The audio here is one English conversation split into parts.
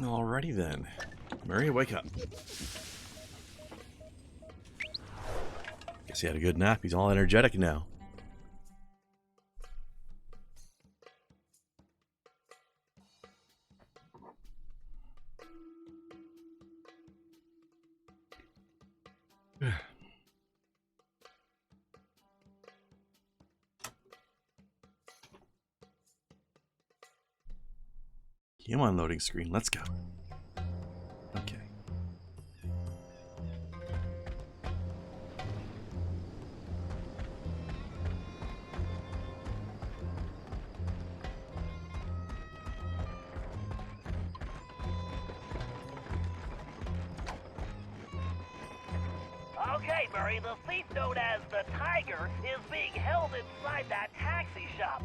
Alrighty then. Murray, wake up. Guess he had a good nap. He's all energetic now. Come on, loading screen. Let's go. Okay. Okay, Murray, the thief known as the Tiger is being held inside that taxi shop.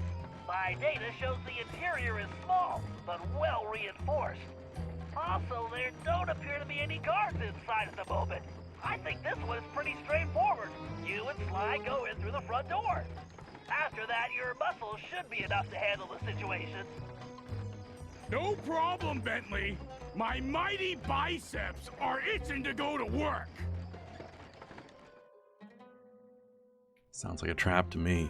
My data shows the interior is small, but well reinforced. Also, there don't appear to be any guards inside at the moment. I think this one is pretty straightforward. You and Sly go in through the front door. After that, your muscles should be enough to handle the situation. No problem, Bentley. My mighty biceps are itching to go to work. Sounds like a trap to me.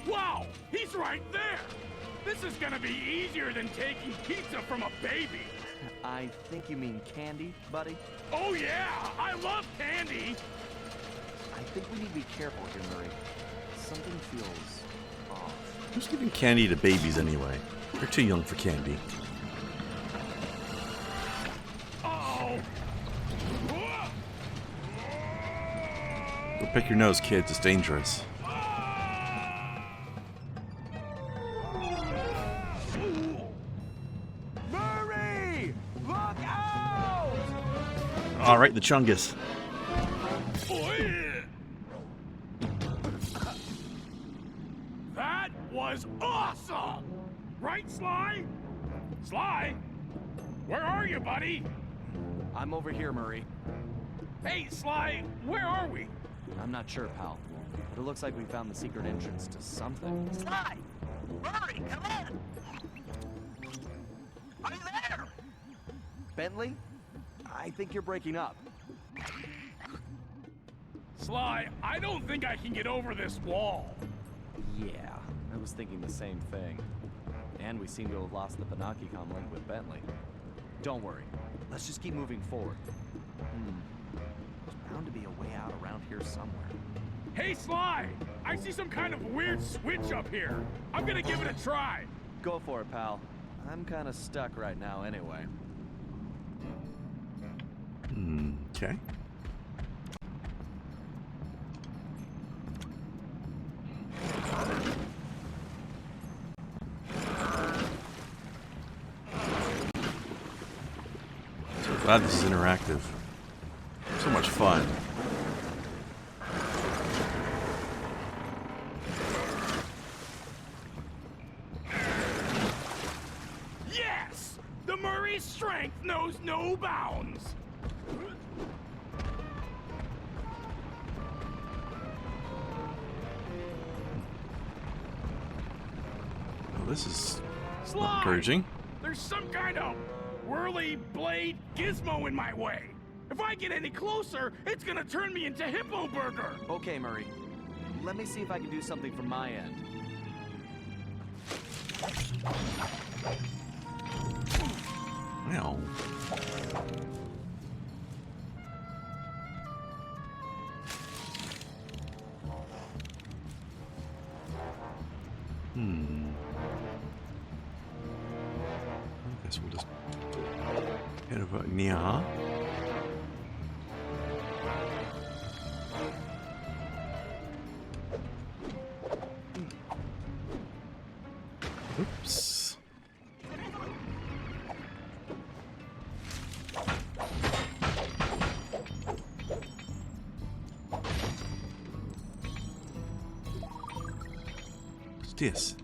Wow, he's right there. This is gonna be easier than taking pizza from a baby. I think you mean candy, buddy? Oh yeah, I love candy. I think we need to be careful here, Murray. Something feels off. Who's giving candy to babies anyway? They're too young for candy. Uh-oh. Go pick your nose, kids. It's dangerous. Murray! Look out! Alright, the Chungus. That was awesome! Right, Sly? Sly? Where are you, buddy? I'm over here, Murray. Hey, Sly, where are we? I'm not sure, pal. But it looks like we found the secret entrance to something. Sly! Murray, come in! Are you there? Bentley? I think you're breaking up. Sly, I don't think I can get over this wall. Yeah, I was thinking the same thing. And we seem to have lost the Panakicom link with Bentley. Don't worry. Let's just keep moving forward. There's bound to be a way out around here somewhere. Hey, Sly! I see some kind of weird switch up here. I'm gonna give it a try. Go for it, pal. I'm kind of stuck right now anyway. Okay. So glad this is interactive. So much fun. Yes! The Murray strength knows no bounds. Well, this is Sly! encouraging. There's some kind of whirly blade gizmo in my way. If I get any closer, it's gonna turn me into Hippo Burger. Okay, Murray. Let me see if I can do something from my end. Wow. I guess we'll just head over near. Oops. What's this?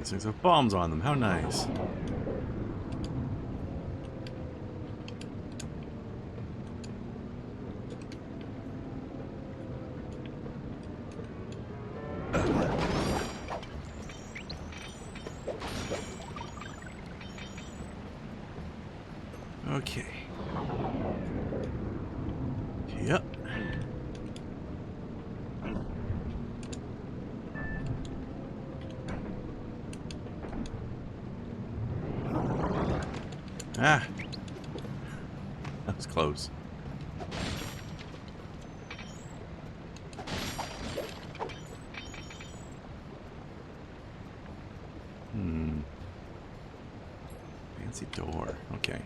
These things have bombs on them. How nice. Okay. Yep. Ah. That was close. Fancy door. Okay.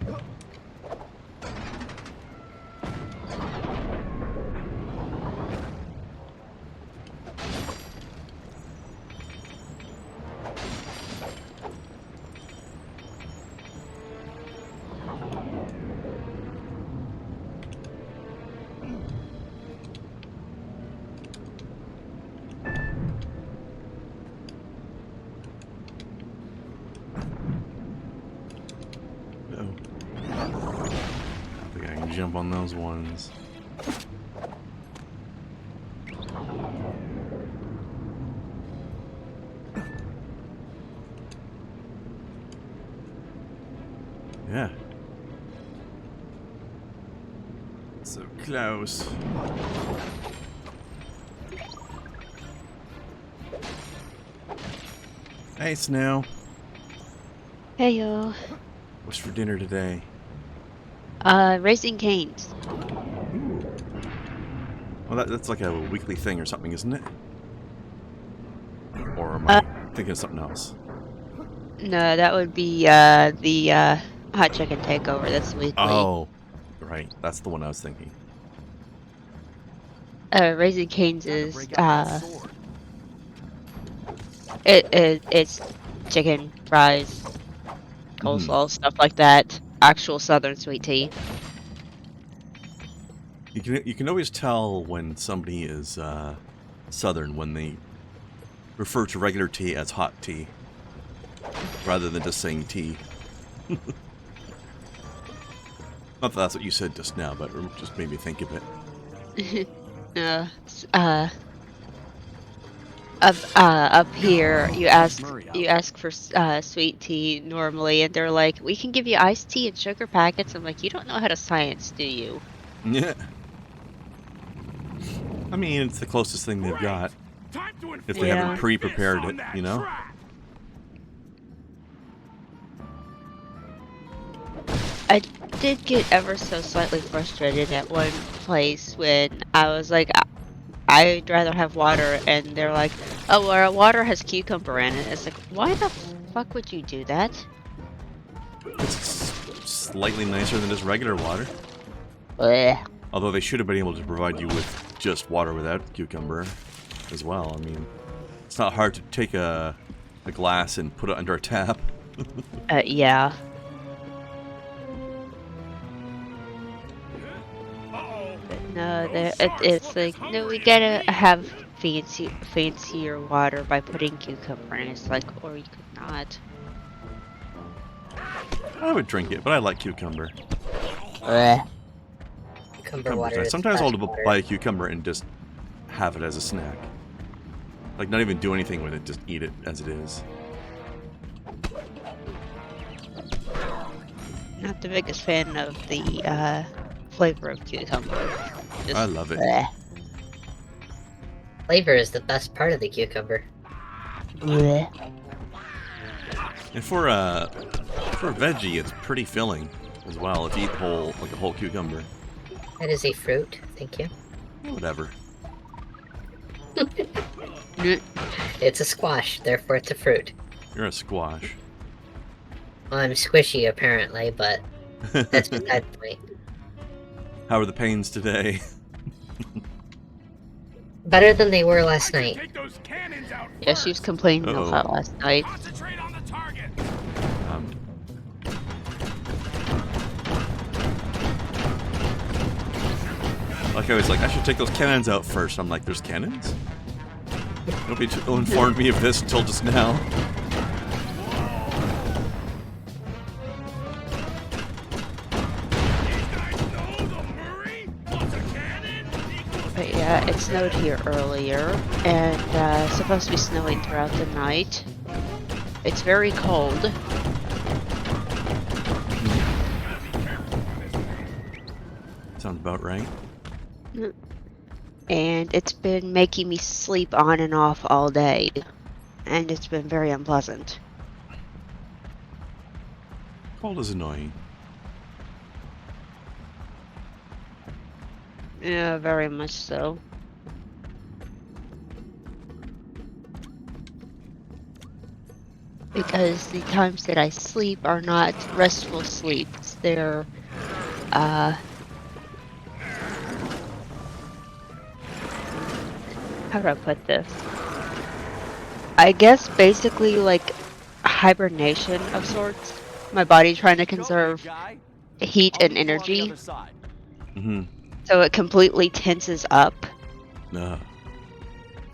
Jump on those ones. Yeah. So close. Hey, Snow. Hey yo. What's for dinner today? Raising Cane's. Ooh. Well, that's like a weekly thing or something, isn't it? Or am I thinking of something else? No, that would be the hot chicken takeover. That's weekly. Oh, right. That's the one I was thinking. Raising Cane's is it's chicken, fries, coleslaw, stuff like that. Actual Southern sweet tea. You can always tell when somebody is Southern when they refer to regular tea as hot tea, rather than just saying tea. Not that that's what you said just now, but it just made me think of it. Up here, you ask for sweet tea normally, and they're like, "We can give you iced tea and sugar packets." I'm like, "You don't know how to science, do you?" Yeah. I mean, it's the closest thing they've got. If they haven't pre-prepared it, you know? I did get ever so slightly frustrated at one place when I was like, I'd rather have water, and they're like, "Oh, well, our water has cucumber in it." It's like, why the fuck would you do that? It's slightly nicer than just regular water. Blech. Although they should have been able to provide you with just water without cucumber as well. I mean, it's not hard to take a glass and put it under a tap. Yeah. No, it's like, no, we gotta have fancier water by putting cucumber in. It's like, or you could not. I would drink it, but I like cucumber. Cucumber water. Sometimes I'll buy a cucumber and just have it as a snack. Like, not even do anything with it, just eat it as it is. Not the biggest fan of the flavor of cucumber. Just, I love it. bleh. Flavor is the best part of the cucumber. Bleh. And for a veggie, it's pretty filling as well. If you eat like a whole cucumber. That is a fruit, thank you. Whatever. It's a squash, therefore it's a fruit. You're a squash. Well, I'm squishy apparently, but that's beside the point. How are the pains today? Better than they were last night. Take those cannons out Yeah, she was complaining a lot last night. Concentrate on the target. Like I was like, I should take those cannons out first. I'm like, there's cannons? Nobody informed me of this until just now. Yeah, it snowed here earlier, and it's supposed to be snowing throughout the night. It's very cold. Sounds about right. And it's been making me sleep on and off all day. And it's been very unpleasant. Cold is annoying. Yeah, very much so. Because the times that I sleep are not restful sleeps. They're, how do I put this? I guess basically like hibernation of sorts. My body trying to conserve heat and energy. Mm-hmm. So it completely tenses up. Uh,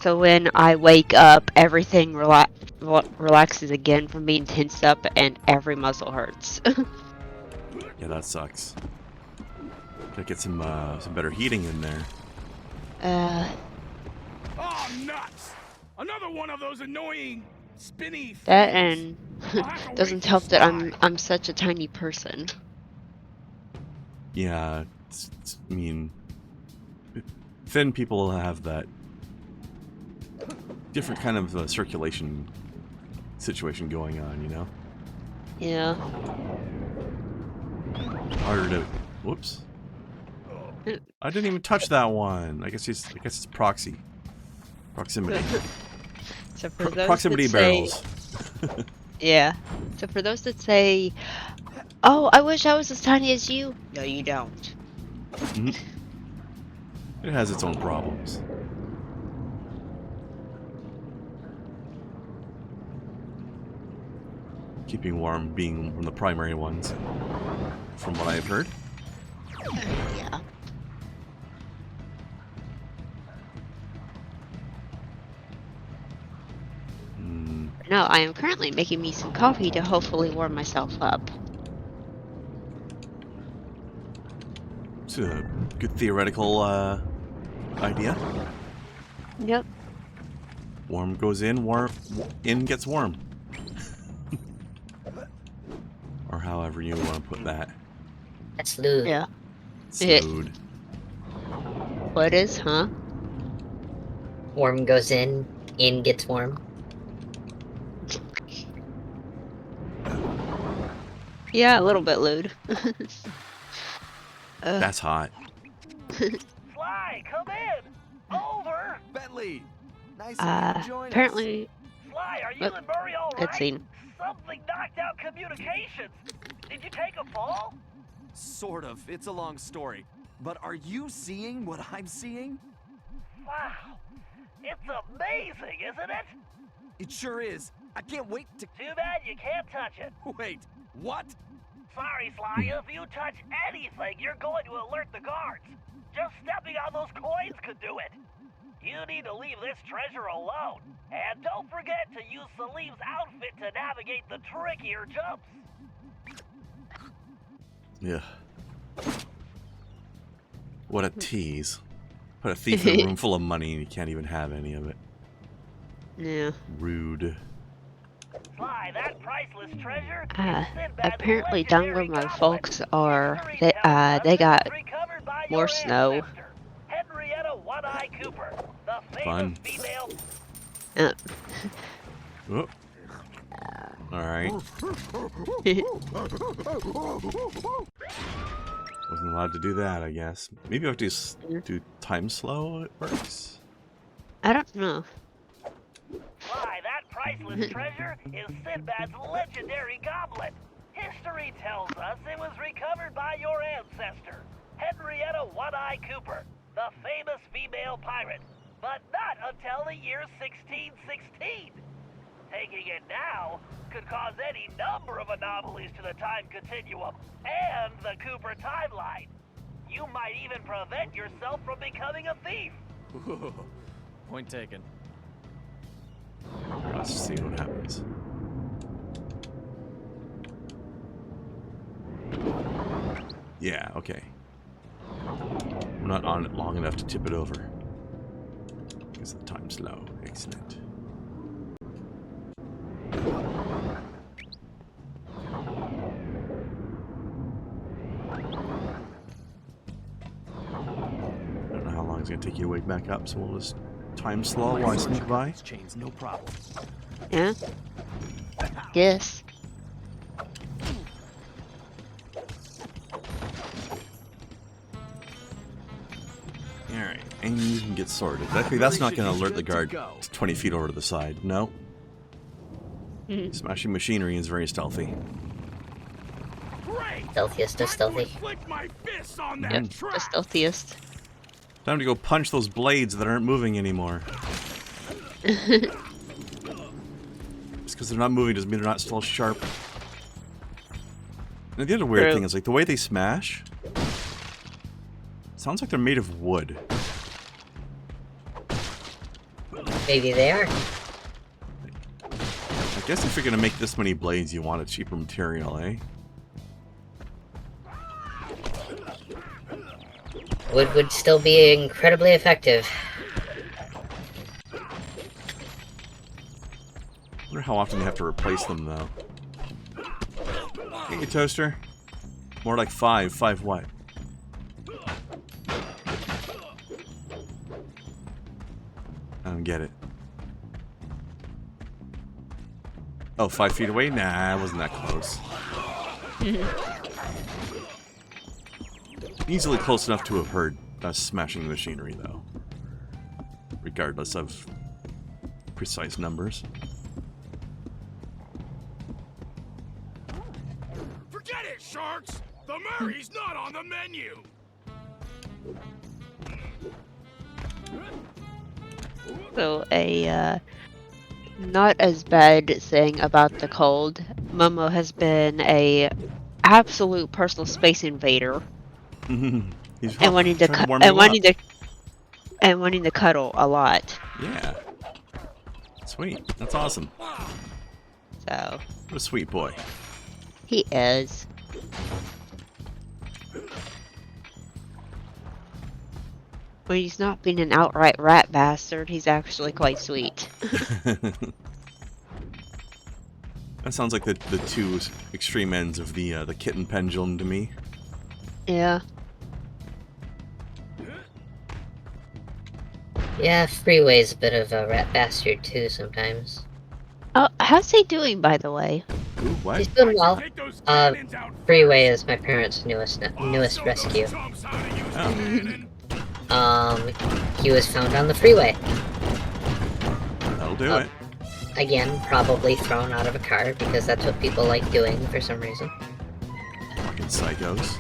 So when I wake up, everything relaxes again from being tensed up and every muscle hurts. yeah, that sucks. Gotta get some better heating in there. Oh, nuts! Another one of those annoying, spinny things. That and I'll have to doesn't wait help for that Sly. I'm such a tiny person. Yeah, I mean, thin people have that different kind of circulation situation going on, you know? Yeah. Harder to... Whoops. I didn't even touch that one. I guess it's proxy. Proximity. So for those Proximity that say, barrels. yeah. So for those that say, "Oh, I wish I was as tiny as you." No, you don't. Mhm. It has its own problems. Keeping warm being one of the primary ones, from what I've heard. Yeah. No, I am currently making me some coffee to hopefully warm myself up. It's a good theoretical idea. Yep. Warm goes in, in gets warm. Or however you want to put that. That's lewd. Yeah. Food. What is, huh? Warm goes in gets warm. Yeah, a little bit lewd. That's hot. Sly, come in! Over! Bentley! Nice of you to join us. Apparently, Sly, are you and Murray all right? cutscene. Something knocked out communications. Did you take a fall? Sort of. It's a long story. But are you seeing what I'm seeing? Wow. It's amazing, isn't it? It sure is. I can't wait to... Too bad you can't touch it. Wait, what? Sorry, Sly, if you touch anything, you're going to alert the guards. Just stepping on those coins could do it. You need to leave this treasure alone. And don't forget to use Salim's outfit to navigate the trickier jumps. Yeah. What a tease. Put a thief in a room full of money and you can't even have any of it. Yeah. Rude. Sly, that priceless treasure is Sinbad's Apparently down where legendary my goblet. folks are, History they tells us they it got was recovered by more your snow. ancestor, Henrietta One-Eye Cooper, the famous Fun. female. Uh, Oh. Alright. Wasn't allowed to do that, I guess. Maybe I have to do time slow it works? I don't know. Sly, that priceless treasure is Sinbad's legendary goblet. History tells us it was recovered by your ancestor, Henrietta One-Eye Cooper, the famous female pirate, but not until the year 1616. Taking it now could cause any number of anomalies to the time continuum and the Cooper timeline. You might even prevent yourself from becoming a thief. Point taken. Let's see what happens. Yeah, okay. I'm not on it long enough to tip it over. Is the time slow? Excellent. I don't know how long it's gonna take you to wake back up, so we'll just time slow while I sneak by. Chains, no problem. Yeah. Yes. Alright, and you can get sorted. That's not gonna alert the guard 20 feet over to the side. No. Smashing machinery is very stealthy. Great! Stealthiest of stealthy. Flick my fists on that Yep. The track. stealthiest. Time to go punch those blades that aren't moving anymore. Just because they're not moving doesn't mean they're not still sharp. And the other weird True. thing is, like, the way they smash sounds like they're made of wood. Maybe they are. I guess if you're gonna make this many blades, you want a cheaper material, eh? Wood would still be incredibly effective. I wonder how often you have to replace them, though. Hey, toaster. More like 5. 5 what? I don't get it. Oh, 5 feet away? Nah, I wasn't that close. Easily close enough to have heard us smashing the machinery, though. Regardless of precise numbers. Forget it, sharks! The Murray's not on the menu! So not as bad thing about the cold. Momo has been a absolute personal space invader He's and wanting to trying warm you up. wanting to cuddle a lot. Yeah. Sweet. That's awesome. So What a sweet boy. he is. When he's not being an outright rat bastard, he's actually quite sweet. That sounds like the two extreme ends of the kitten pendulum to me. Yeah. Yeah, Freeway's a bit of a rat bastard too sometimes. Oh, how's he doing, by the way? Ooh, what? He's doing well. Take those cannons out Freeway is my parents' newest Also, rescue. those chumps how to use the Oh. cannon. He was found on the freeway. That'll do Oh. it. Again, probably thrown out of a car because that's what people like doing for some reason. Fucking psychos.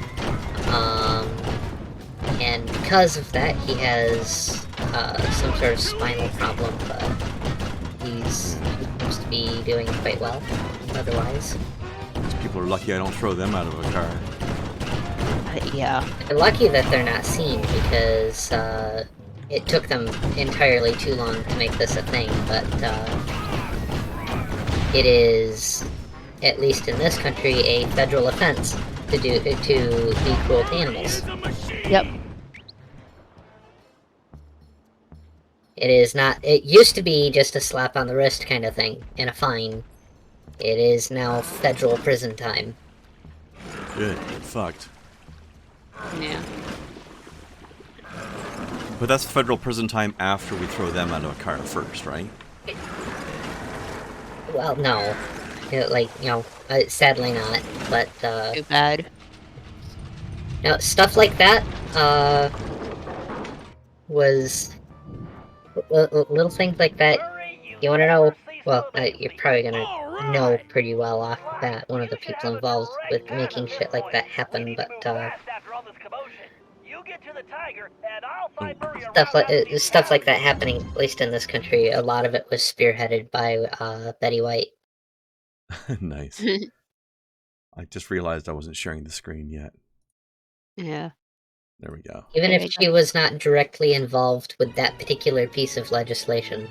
And because of that, he has some sort of spinal problem, but he seems to be doing quite well otherwise. These people are lucky I don't throw them out of a car. Yeah. They're lucky that they're not seen because it took them entirely too long to make this a thing, but it is, at least in this country, a federal offense to be cruel to animals. It's a machine. Yep. It is not. It used to be just a slap on the wrist kind of thing and a fine. It is now federal prison time. Good. Fucked. Yeah. But that's federal prison time after we throw them out of a car first, right? Well, no. Sadly not. But, Too bad. no, stuff like that, was... little things like that, you wanna know... Well, you're probably gonna know pretty well off the bat one of the people involved with making shit like that happen, but, stuff like that happening, at least in this country, a lot of it was spearheaded by, Betty White. Nice. I just realized I wasn't sharing the screen yet. Yeah. There we go. Even There if you she was not directly involved with that particular piece of legislation,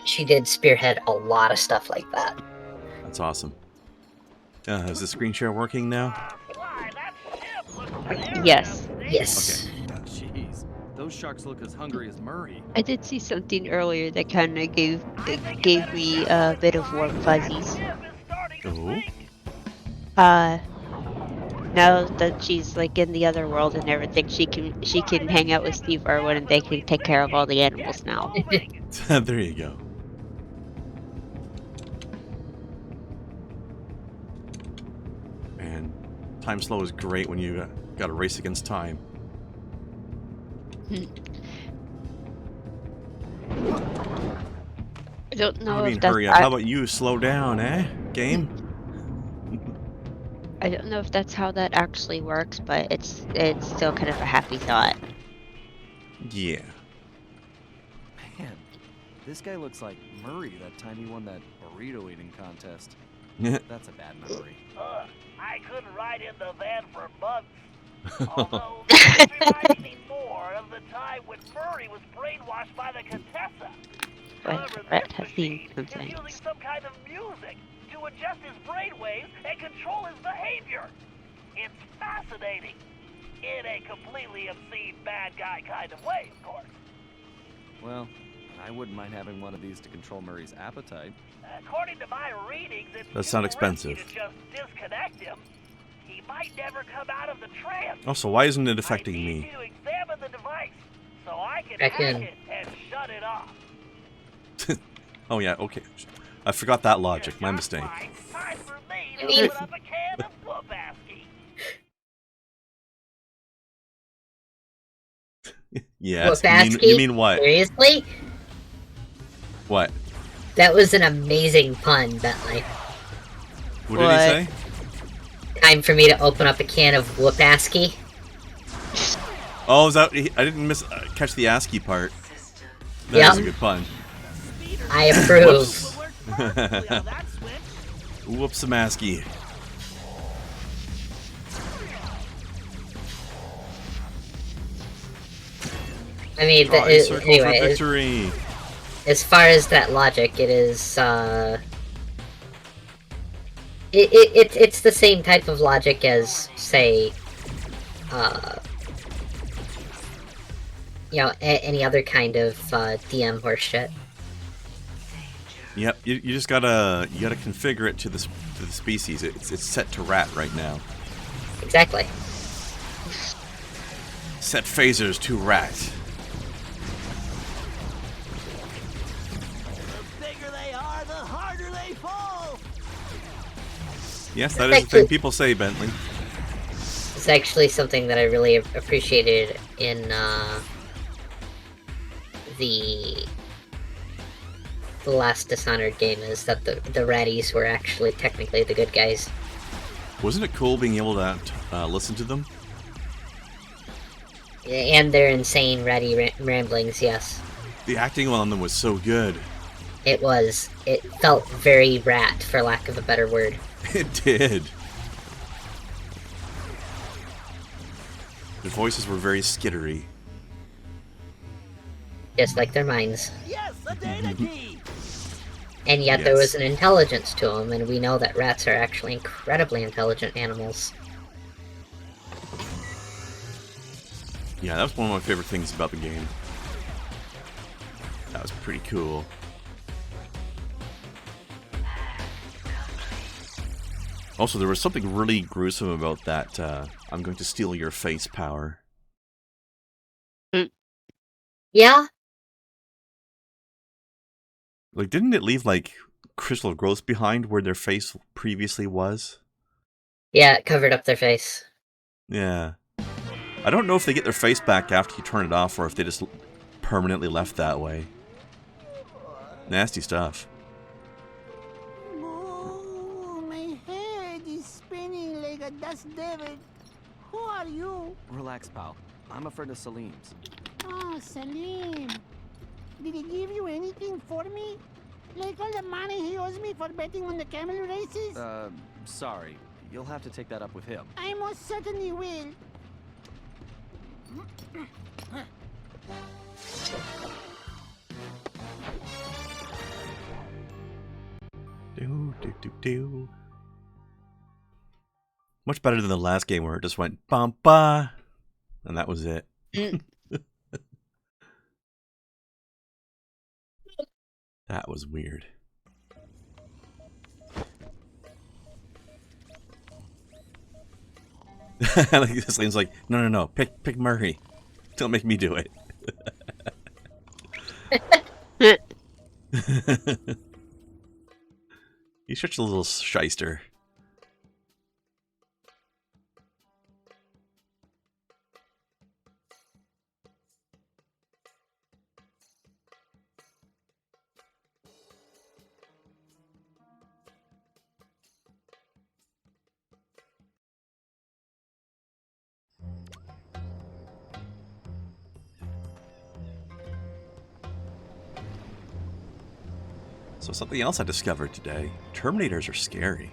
she did spearhead a lot of stuff like that. That's awesome. Is the screen share working now? Yes. Yes. Okay. Jeez. Those sharks look as hungry as Murray. I did see something earlier that kind of I think you gave better me step a bit of inside. warm That fuzzies. ship is starting to Oh. sink. Now that she's like in the other world and everything, she can hang out with Steve Irwin and they can take care of all the animals now. There you go. Man, time slow is great when you got to race against time. I don't What know do you if mean that's hurry up? How about you slow down, eh? Game? I don't know if that's how that actually works, but it's still kind of a happy thought. Yeah. Man, this guy looks like Murray that time he won that burrito eating contest. That's a bad memory. I couldn't ride in the van for months. Although this reminds me more of the time when Murray was brainwashed by the Contessa. But However, Brett this has seen machine some is using things. some kind of music to adjust his brainwaves and control his behavior. It's fascinating. In a completely obscene bad guy kind of way, of course. Well, I wouldn't mind having one of these to control Murray's appetite. According to my readings, it's That sound too risky expensive. to just disconnect him. He might never come out of the trance. Also, why isn't it I affecting need me? you to examine the device so I can Back hack in. it and shut it off. Oh yeah, okay. I forgot that logic. My mistake. Time for me to Indeed. open up a can of whoop-asky. Yes. Whoop-asky? You mean what? Seriously? What? That was an amazing pun, Bentley. What did he What? say? Time for me to open up a can of whoop-asky. Oh, is that? I didn't catch the ASCII part. That Yep. was a good pun. I approve. Whoops. Perfectly on that switch. Whoops, some ASCII. I mean, Oh, a circle anyway, for victory. as far as that logic, it is, it's the same type of logic as, say, you know, any other kind of, DM horseshit. Yep. You just gotta configure it to the species. It's set to rat right now. Exactly. Set phasers to rat. The bigger they are, the harder they fall. Yes, that is the thing people say, Bentley. It's actually something that I really appreciated in, the last Dishonored game, is that the ratties were actually technically the good guys. Wasn't it cool being able to listen to them? And their insane ratty ramblings, yes. The acting on them was so good. It was. It felt very rat, for lack of a better word. It did. The voices were very skittery. Just like their minds. Yes, a data key. And yet there Yes. was an intelligence to them, and we know that rats are actually incredibly intelligent animals. Yeah, that was one of my favorite things about the game. That was pretty cool. Also, there was something really gruesome about that, I'm going to steal your face power. Yeah? Like, didn't it leave, like, crystal growth behind where their face previously was? Yeah, it covered up their face. Yeah. I don't know if they get their face back after you turn it off or if they just permanently left that way. Nasty stuff. Oh, my head is spinning like a dust devil. Who are you? Relax, pal. I'm a friend of Salim's. Oh, Salim. Did he give you anything for me? Like all the money he owes me for betting on the camel races? Sorry. You'll have to take that up with him. I most certainly will. Do. Much better than the last game where it just went bum ba, and that was it. That was weird. Like this lane's like, no, pick Murray. Don't make me do it. He's such a little shyster. So something else I discovered today. Terminators are scary.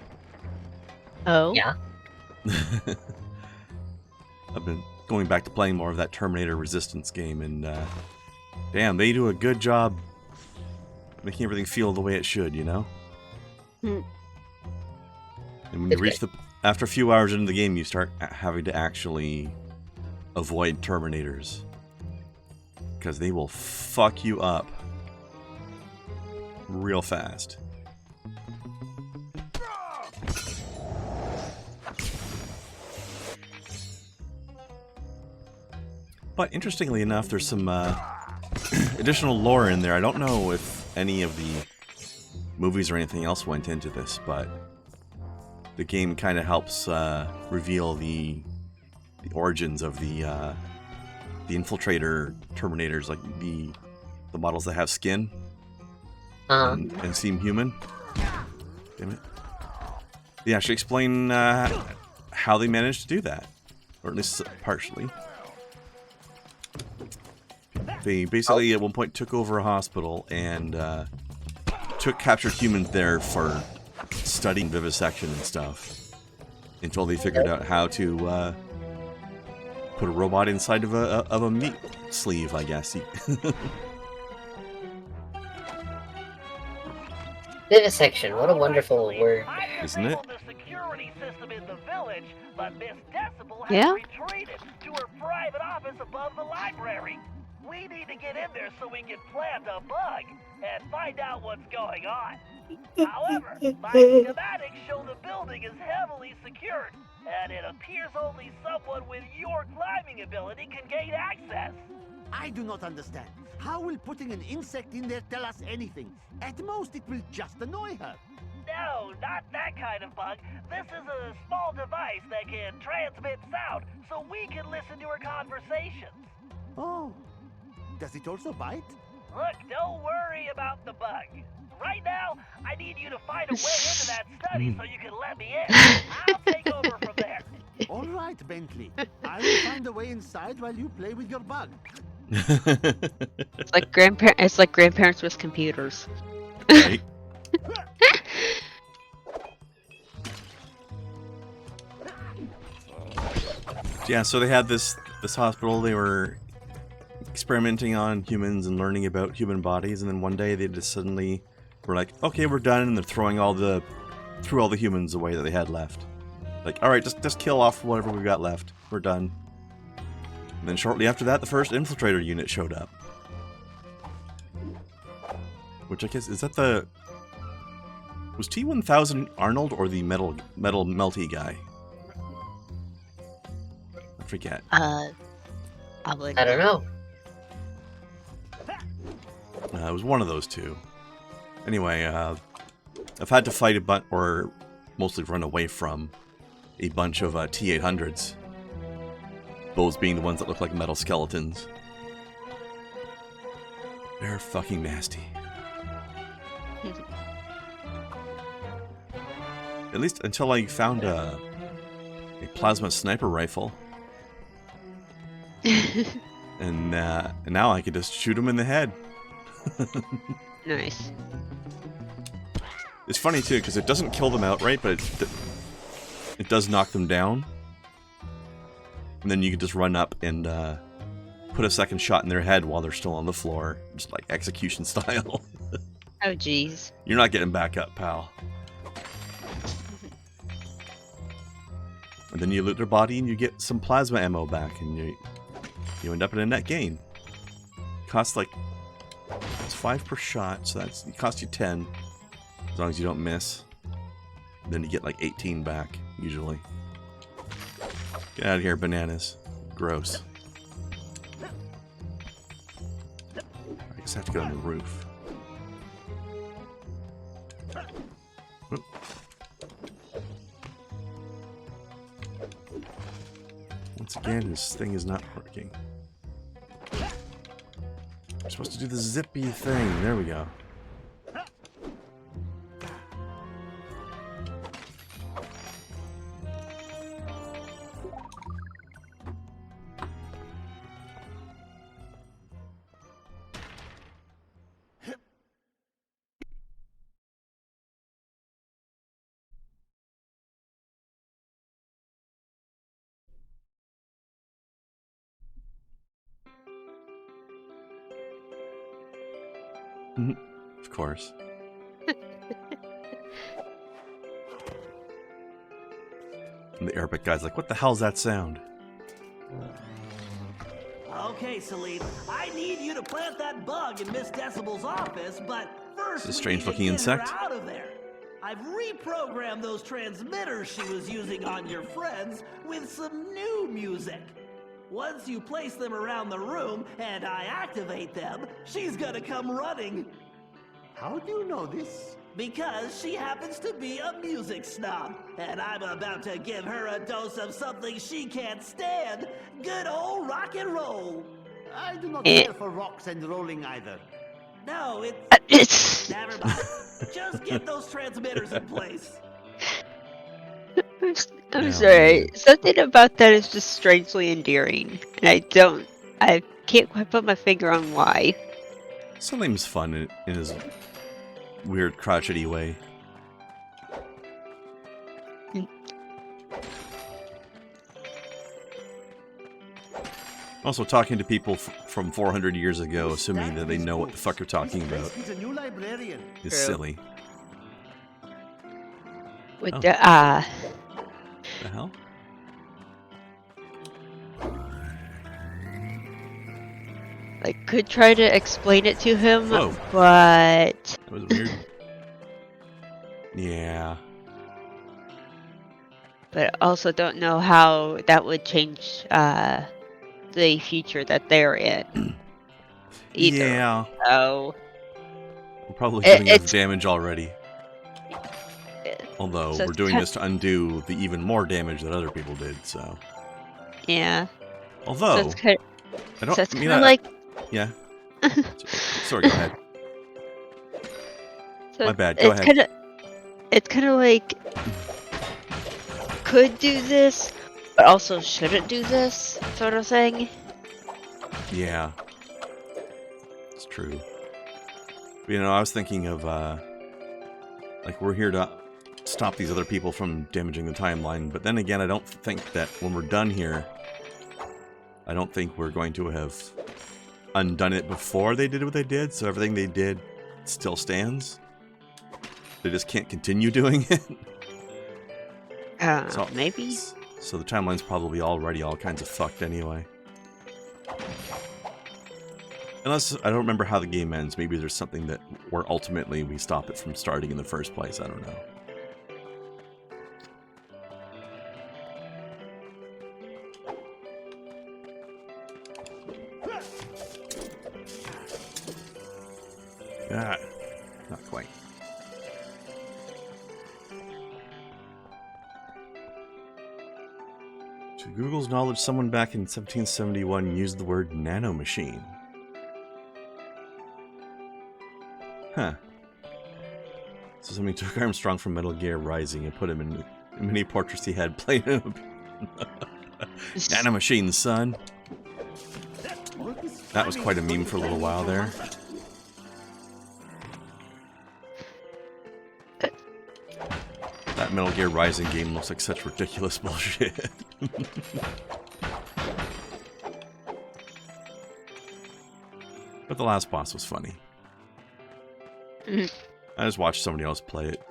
Oh? Yeah. I've been going back to playing more of that Terminator Resistance game, and damn, they do a good job making everything feel the way it should, you know? Hmm. And when you reach after a few hours into the game, you start having to actually avoid Terminators. Because they will fuck you up real fast. But interestingly enough, there's some additional lore in there. I don't know if any of the movies or anything else went into this, but the game kind of helps reveal the origins of the infiltrator Terminators, like the models that have skin and seem human. Damn it. They actually explain how they managed to do that, or at least partially. They basically at one point took over a hospital and captured humans there for studying vivisection and stuff until they figured out how to put a robot inside of a meat sleeve, I guess. Vivisection, what a wonderful word. Isn't it? The security system in the village, but Miss Decibel has Yeah? retreated to her private office above the library. We need to get in there so we can plant a bug and find out what's going on. However, my schematics show the building is heavily secured, and it appears only someone with your climbing ability can gain access. I do not understand. How will putting an insect in there tell us anything? At most, it will just annoy her. No, not that kind of bug. This is a small device that can transmit sound, so we can listen to her conversations. Oh, does it also bite? Look, don't worry about the bug. Right now, I need you to find a way into that study so you can let me in. I'll take over from there. All right, Bentley. I will find a way inside while you play with your bug. It's like grandparents with computers. Right? Yeah, so they had this hospital. They were experimenting on humans and learning about human bodies, and then one day they just suddenly were like, okay, we're done, and they're throwing all the humans away that they had left. Like, alright, just kill off whatever we've got left. We're done. And then shortly after that, the first infiltrator unit showed up. Which I guess, is that the... Was T-1000 Arnold or the metal melty guy? I forget. Probably. I don't know. It was one of those two. Anyway, I've had to fight or mostly run away from a bunch of T-800s. Those being the ones that look like metal skeletons. They're fucking nasty. At least until I found a plasma sniper rifle. And now I could just shoot them in the head. Nice. It's funny too, because it doesn't kill them outright, but it does knock them down. And then you can just run up and put a second shot in their head while they're still on the floor. Just like execution style. Oh, jeez. You're not getting back up, pal. And then you loot their body and you get some plasma ammo back, and you end up in a net gain. Costs like It's 5 per shot, so it costs you 10 as long as you don't miss. Then you get like 18 back usually. Get out of here, bananas. Gross. I just have to get on the roof. Whoop. Once again, this thing is not working. We're supposed to do the zippy thing. There we go. Of course. And the Arabic guy's like, what the hell's that sound? Okay, Celine, I need you to plant that bug in Miss Decibel's office, but first It's a we need to strange-looking get insect. her out of there. I've reprogrammed those transmitters she was using on your friends with some new music. Once you place them around the room and I activate them, she's gonna come running. How do you know this? Because she happens to be a music snob, and I'm about to give her a dose of something she can't stand. Good old rock and roll. I do not care for rocks and rolling either. No, It's never mind. Just get those transmitters in place. I'm Yeah, sorry. man. Something about that is just strangely endearing, and I can't quite put my finger on why. Salim's fun in his weird, crotchety way. Also, talking to people from 400 years ago, assuming that they know what the fuck you're talking about, He's a new librarian. is True. silly. With Oh. the The hell? I could try to explain it to him, Whoa. but That was weird. Yeah. but also don't know how that would change the future that they're in. Either. Yeah. So We're probably doing enough it's damage already. Although, So we're it's doing ki- this to undo the even more damage that other people did, so. yeah. Although, So it's kind I don't so it's I mean, kind of like yeah. Sorry, go ahead. so My bad, go it's ahead. it's kind of like could do this, but also shouldn't do this sort of thing. Yeah. It's true. But, you know, I was thinking of, like, we're here to stop these other people from damaging the timeline, but then again, I don't think that when we're done here, I don't think we're going to have undone it before they did what they did, so everything they did still stands. They just can't continue doing it. So- Maybe. So the timeline's probably already all kinds of fucked anyway. Unless, I don't remember how the game ends. Maybe there's something that, where ultimately we stop it from starting in the first place. I don't know. Ah, not quite. To Google's knowledge, someone back in 1771 used the word nanomachine. Huh. So somebody took Armstrong from Metal Gear Rising and put him in the mini portraits he had playing him. Nanomachine, son. That was quite a meme for a little while there. That Metal Gear Rising game looks like such ridiculous bullshit. But the last boss was funny. I just watched somebody else play it.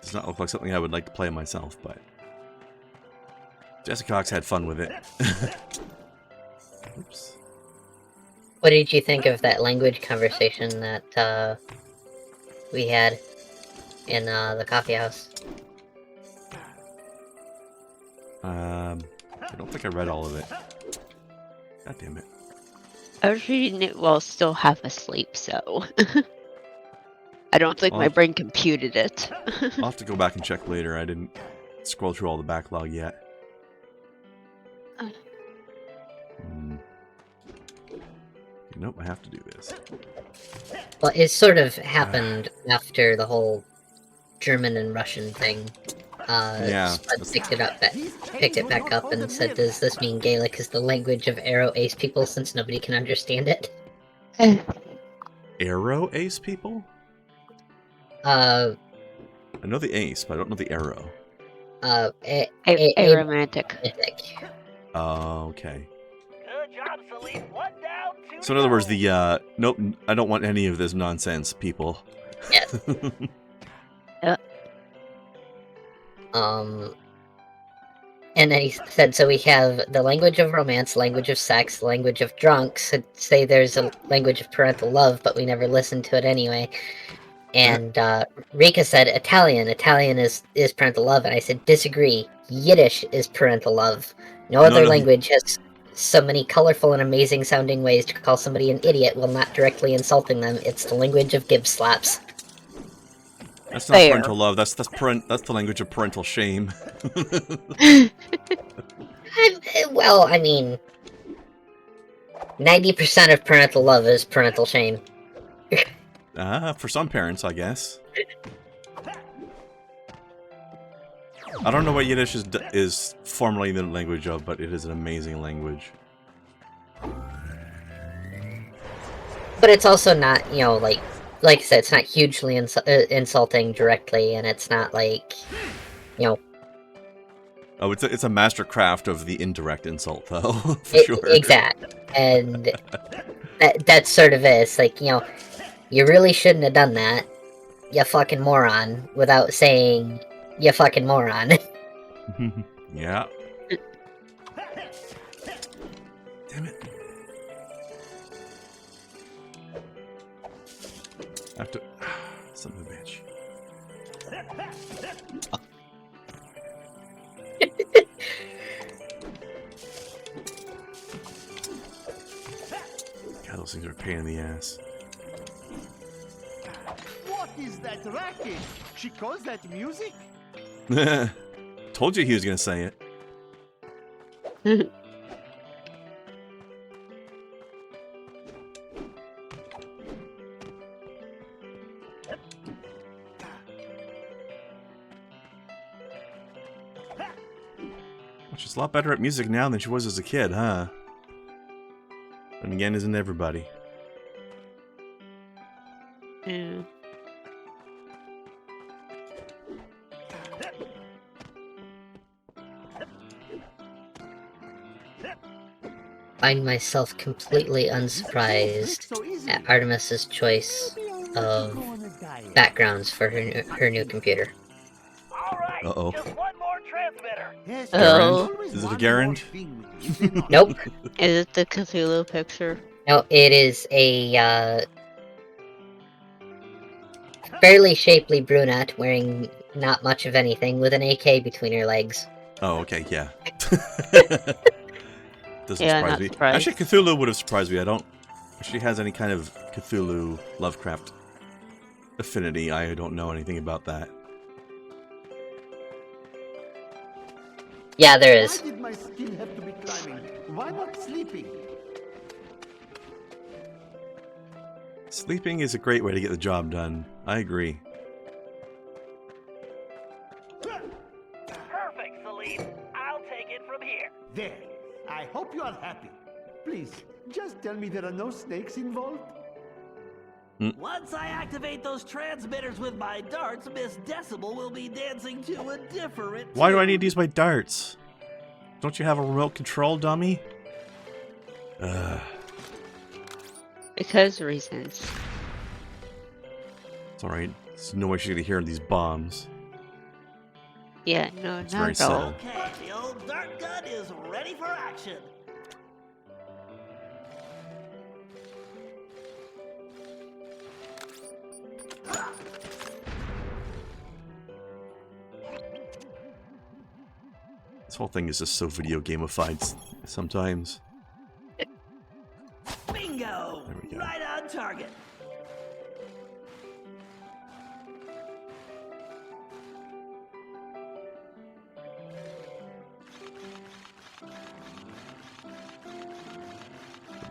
Does not look like something I would like to play myself, but Jessica Cox had fun with it. Oops. What did you think of that language conversation that we had in the coffee house? I don't think I read all of it. God damn it. I was reading it while still half asleep, so I don't think my Well, brain computed it. I'll have to go back and check later. I didn't scroll through all the backlog yet. Nope, I have to do this. Well, it sort of happened after the whole German and Russian thing. Yeah. Spud picked it back up and said, "Does this mean Gaelic is the language of Arrow Ace people since nobody can understand it?" Arrow Ace people? Uh, I know the Ace, but I don't know the Arrow. Aromantic. Oh, okay. Good job, Salim. 1 down, 2 So in other words, the, nope, I don't want any of this nonsense, people. Yes. And then he said, so we have the language of romance, language of sex, language of drunks. Say there's a language of parental love, but we never listened to it anyway. And Rika said Italian. Italian is parental love, and I said disagree. Yiddish is parental love. No other language has so many colorful and amazing sounding ways to call somebody an idiot while not directly insulting them. It's the language of Gibbs slaps. That's not parental love. That's the language of parental shame. Well, I mean, 90% of parental love is parental shame. For some parents, I guess. I don't know what Yiddish is formally the language of, but it is an amazing language. But it's also not, you know, like I said, it's not hugely insulting directly, and it's not like, you know. Oh, it's a mastercraft of the indirect insult, though, for sure. Exactly, and that's sort of it. It's like, you know, you really shouldn't have done that, you fucking moron, without saying, you fucking moron. Yeah. Damn it. I have to... Son of a bitch. God, those things are a pain in the ass. What is that racket? She calls that music? Told you he was gonna say it. She's a lot better at music now than she was as a kid, huh? And again, isn't everybody? Yeah. Find myself completely unsurprised at Artemis's choice of backgrounds for her new computer. Alright, Uh-oh. just one more transmitter. Oh. Is it a Garand? Nope. Is it the Cthulhu picture? No, it is a fairly shapely brunette wearing not much of anything with an AK between her legs. Oh, okay, yeah. Doesn't Yeah, surprise not me. surprised. Actually, Cthulhu would have surprised me. I don't... If she has any kind of Cthulhu Lovecraft affinity, I don't know anything about that. Yeah, there is. Why did my skin have to be climbing? Why not sleeping? Sleeping is a great way to get the job done. I agree. Perfect, Salim. I'll take it from here. There. I hope you are happy. Please, just tell me there are no snakes involved. Once I activate those transmitters with my darts, Miss Decibel will be dancing to a different Why do I need to use my darts? Don't you have a remote control, dummy? Because reasons. It's alright. There's no way she's gonna hear these bombs. Yeah, no, It's not very at all. subtle. Okay, the old dart gun is ready for action. This whole thing is just so video gamified sometimes. Bingo! There we go. Right on target.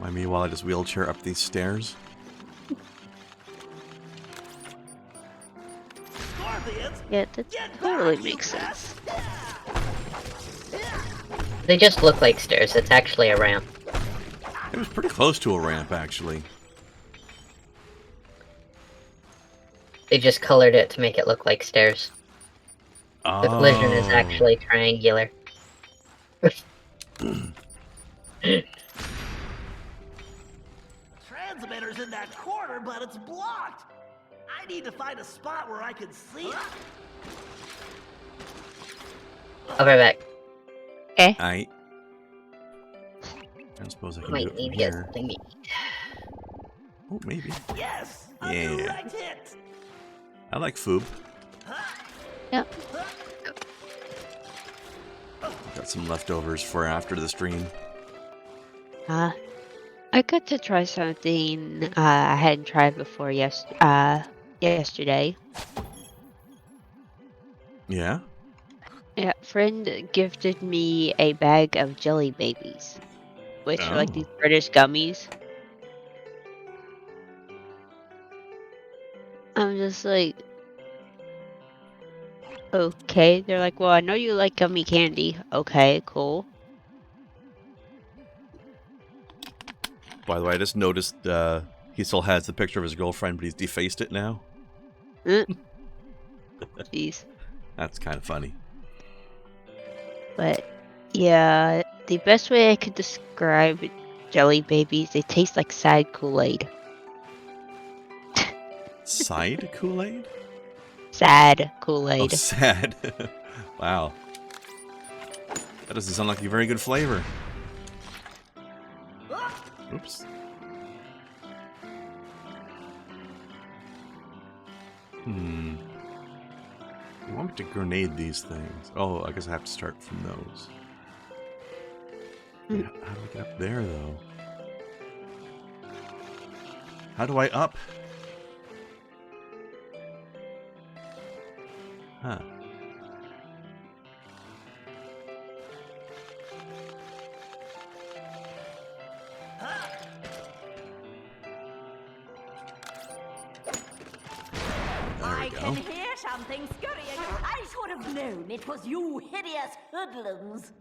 Mind me while I just wheelchair up these stairs. Scorpions, Yeah, that get totally back, you makes sense. They just look like stairs. It's actually a ramp. It was pretty close to a ramp, actually. They just colored it to make it look like stairs. The collision is Oh. actually triangular. Transmitter's in that corner, but it's blocked. I need to find a spot where I can see it. I'll be right back. Eh? I suppose I can do Might it need from to get here. something to eat. Oh, maybe. Yes, a Yeah. direct hit. I like food. Yep. Got some leftovers for after the stream. I got to try something I hadn't tried before yesterday. Yeah? Yeah, friend gifted me a bag of jelly babies, which are like Oh. these British gummies. I'm just like, okay. They're like, well, I know you like gummy candy. Okay, cool. By the way, I just noticed he still has the picture of his girlfriend, but he's defaced it now. Jeez. That's kind of funny. But yeah, the best way I could describe jelly babies, they taste like sad Kool-Aid. Side Kool-Aid? Sad Oh, Kool-Aid. sad. Wow. That doesn't sound like a very good flavor. Oops. You want me to grenade these things? Oh, I guess I have to start from those. Wait, how do I get up there, though? How do I up? Huh. I can hear something scurrying. I should have known it was you hideous hoodlums.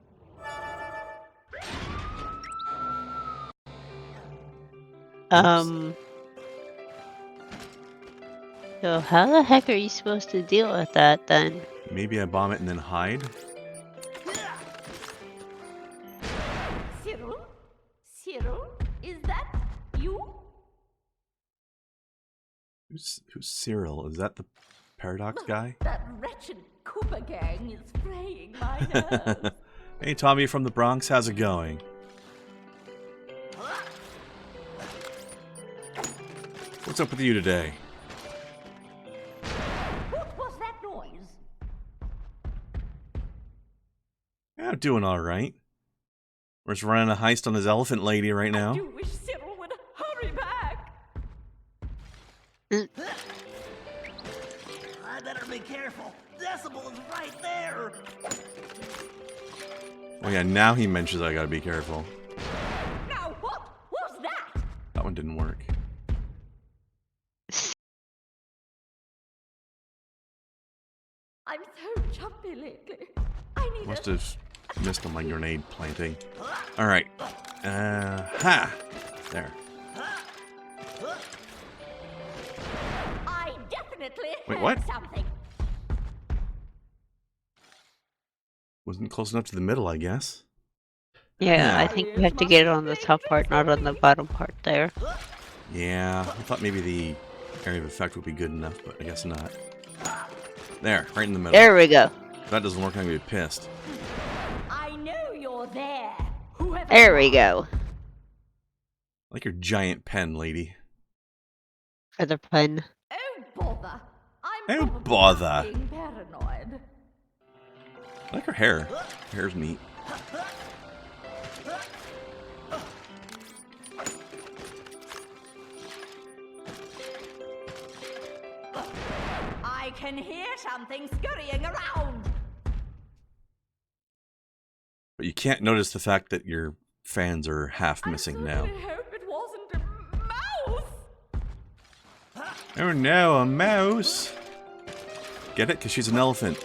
So how the heck are you supposed to deal with that then? Maybe I bomb it and then hide? Cyril? Cyril? Is that you? Who's Cyril? Is that the Paradox guy? That wretched Cooper gang is fraying my nerves. Hey, Tommy from the Bronx, how's it going? What's up with you today? What was that noise? Yeah, I'm doing alright. We're just running a heist on this elephant lady right now. I do wish Cyril would hurry back. I better be careful. Decibel is right there. Oh yeah, now he mentions I gotta be careful. Now what was that? That one didn't work. I'm so jumpy lately. I need Must a... have missed on my grenade planting. Alright. Ha! There. I definitely Wait, heard what? something. Wasn't close enough to the middle, I guess. Yeah, I think we have to get it on the top part, not on the bottom part there. Yeah, I thought maybe the area of effect would be good enough, but I guess not. There, right in the middle. There we go. If that doesn't work, I'm gonna be pissed. I know you're there. Whoever There we go. I like your giant pen, lady. For the pun. Oh Don't bother. I'm Don't probably bother. being paranoid. I like her hair. Her hair's neat. I can hear something scurrying around. But you can't notice the fact that your fans are half missing now. I hope it wasn't a mouse. Oh no, a mouse! Get it? Because she's an elephant.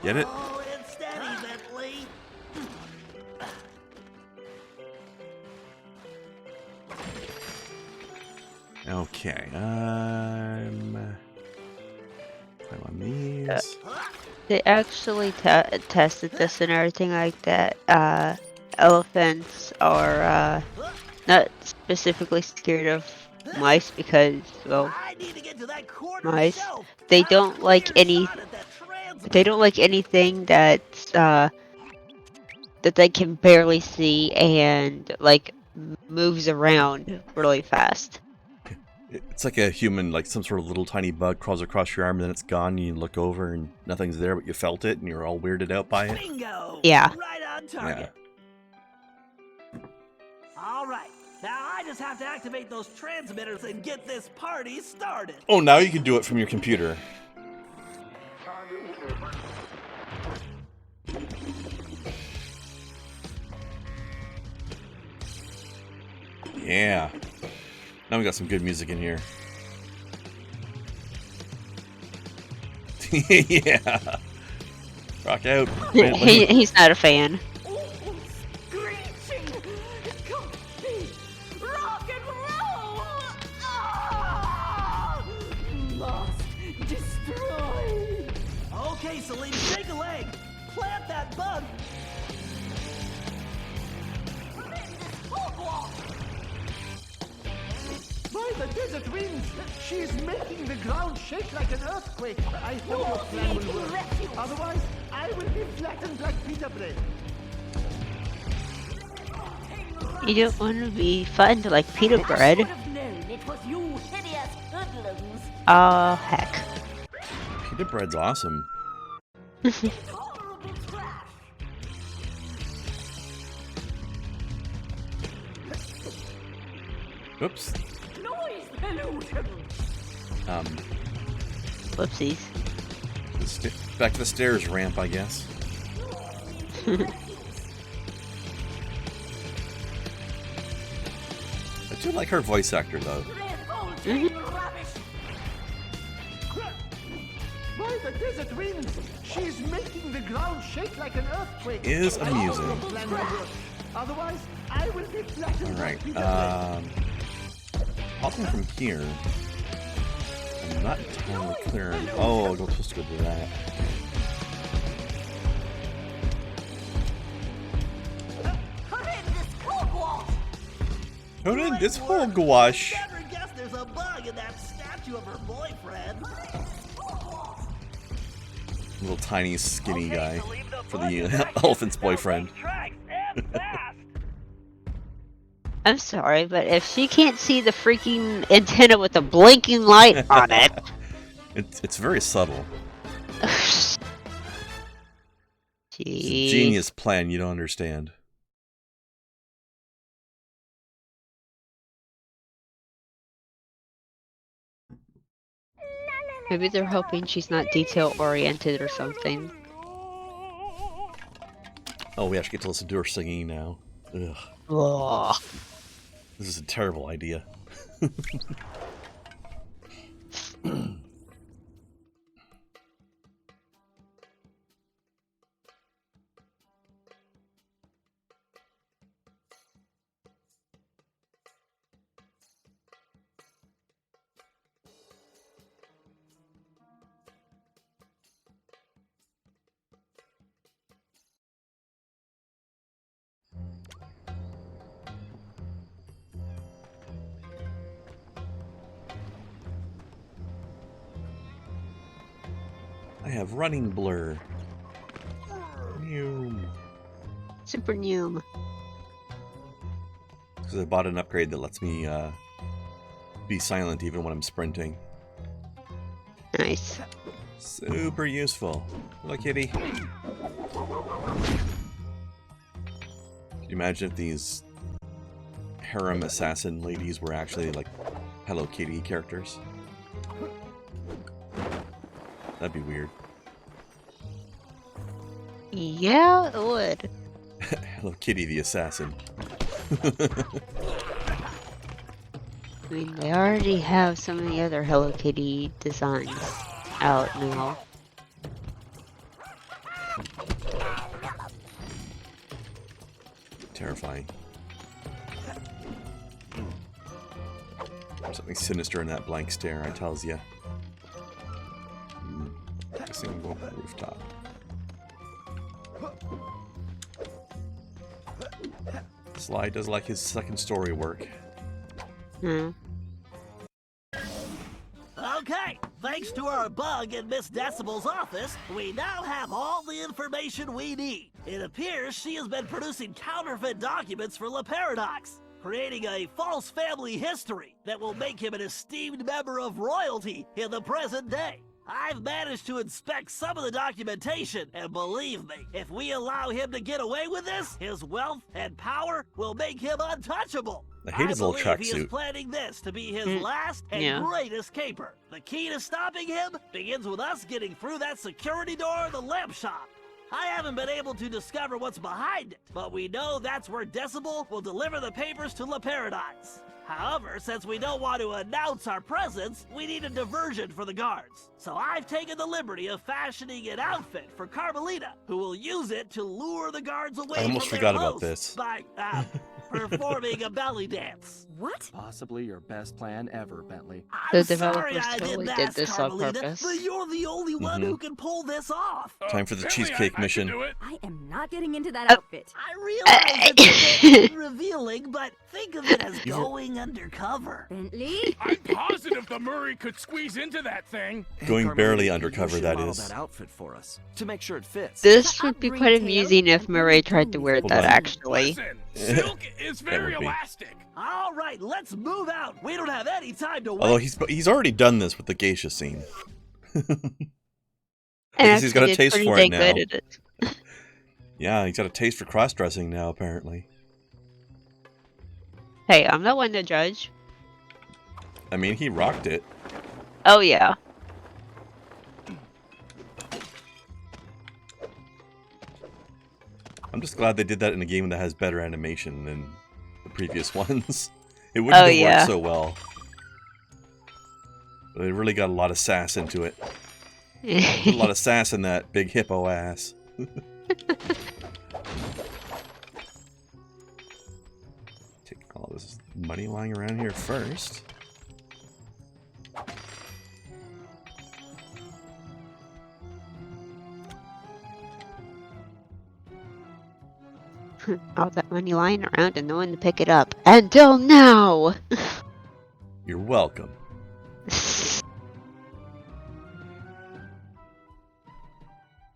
Get it? Oh, it's steady, Bentley. Okay, climb on these. They actually tested this and everything like that. Elephants are not specifically scared of mice because, well, I need to get to that corner mice. shelf. They don't like any. They don't like anything that's that they can barely see and like moves around really fast. It's like a human, like some sort of little tiny bug crawls across your arm and then it's gone and you look over and nothing's there but you felt it and you're all weirded out by it. Bingo! Yeah. Right on target. All right. Now I just have to activate those transmitters and get this party started. Oh, now you can do it from your computer. Yeah. Now we got some good music in here. Yeah. Rock out. He's not a fan. Screeching! Complete rock and roll! Ah! Must destroy! Okay, Celine, take a leg. Plant that bug. By the desert winds, she's making the ground shake like an earthquake. I hope your plan will work. Otherwise, I will be flattened like pita bread. You don't want to be flattened like pita bread. I should have known it was you hideous hoodlums. Oh, heck. Pita bread's awesome. Horrible trash. Oops. Noise pollution. Whoopsies. Back to the stairs ramp, I guess. I do like her voice actor, though. Revolting rubbish. By the desert winds, she's making the ground shake like an earthquake. Is I hope amusing. your plan will work. Otherwise, I will be flattened like Alright, pita bread. popping from here. I'm not entirely clear. Oh, I'm supposed to go do that. Horrendous hogwash. Hold in this hogwash. Never guess there's a bug in that statue of her boyfriend. Little tiny skinny guy So leave the for bug the back elephant's in the boyfriend. tracks and fast. I'm sorry, but if she can't see the freaking antenna with a blinking light on it. It's very subtle. Jeez. It's a genius plan you don't understand. Maybe they're hoping she's not detail oriented or something. Oh, we actually get to listen to her singing now. Ugh. Ugh. This is a terrible idea. I have running blur. New. Super Noom. Because I bought an upgrade that lets me be silent even when I'm sprinting. Nice. Super useful. Hello, kitty. Can you imagine if these harem assassin ladies were actually like Hello Kitty characters? That'd be weird. Yeah, it would. Hello Kitty the assassin. I mean, they already have some of the other Hello Kitty designs out now. Terrifying. Something sinister in that blank stare, I tells ya. Guess I'm going up the rooftop. Sly does like his second story work. Hmm. Okay, thanks to our bug in Miss Decibel's office, we now have all the information we need. It appears she has been producing counterfeit documents for La Paradox, creating a false family history that will make him an esteemed member of royalty in the present day. I've managed to inspect some of the documentation, and believe me, if we allow him to get away with this, his wealth and power will make him untouchable. I hate his little believe he is tracksuit. planning this to be his last and greatest caper. The key to stopping him begins with us getting through that security door of the lamp shop. I haven't been able to discover what's behind it, but we know that's where Decibel will deliver the papers to La Paradise. However, since we don't want to announce our presence, we need a diversion for the guards. So I've taken the liberty of fashioning an outfit for Carmelita, who will use it to lure the guards away I almost from forgot their about posts this. by performing a belly dance. What? Possibly your best plan ever, Bentley. The I'm sorry developers I totally didn't did ask this on Carmelita, purpose. but you're the only one who can pull this off. Time for the Apparently cheesecake I can mission. do it. I am not getting into that outfit. I realize it's a bit revealing, but think of it as going undercover. Bentley? I'm positive the Murray could squeeze into that thing. Going Carmelita, barely you undercover, should that model is. that outfit for us to make sure it fits. This would be quite Retail amusing if and Murray tried to wear Hold that on. actually. Listen, silk is very would be. elastic. All right, let's move out. We don't have any time to wait. Although he's already done this with the geisha scene. And guess he's got a actually did taste pretty for dang it now. good at it. Yeah, he's got a taste for cross-dressing now, apparently. Hey, I'm not one to judge. I mean, he rocked it. Oh yeah. I'm just glad they did that in a game that has better animation than the previous ones. It wouldn't have yeah. worked so well. But they really got a lot of sass into it. Put a lot of sass in that big hippo ass. Take all this money lying around here first. All that money lying around and no one to pick it up. Until now! You're welcome.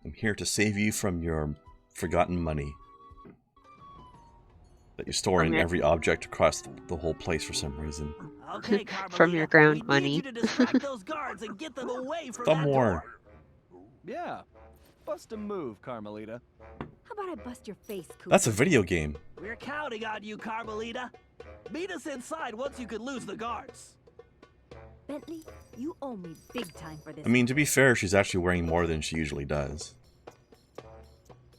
I'm here to save you from your forgotten money. That you store in every object across the whole place for some reason. Okay, From your Carmelita, ground we need money. you to distract those guards and get them away from Thumb that war. door. Yeah. Bust a move, Carmelita. How about I bust your face, Cooper? That's a video game. We're counting on you, Carmelita. Meet us inside once you can lose the guards. Bentley, you owe me big time for this. I mean, to be fair, she's actually wearing more than she usually does.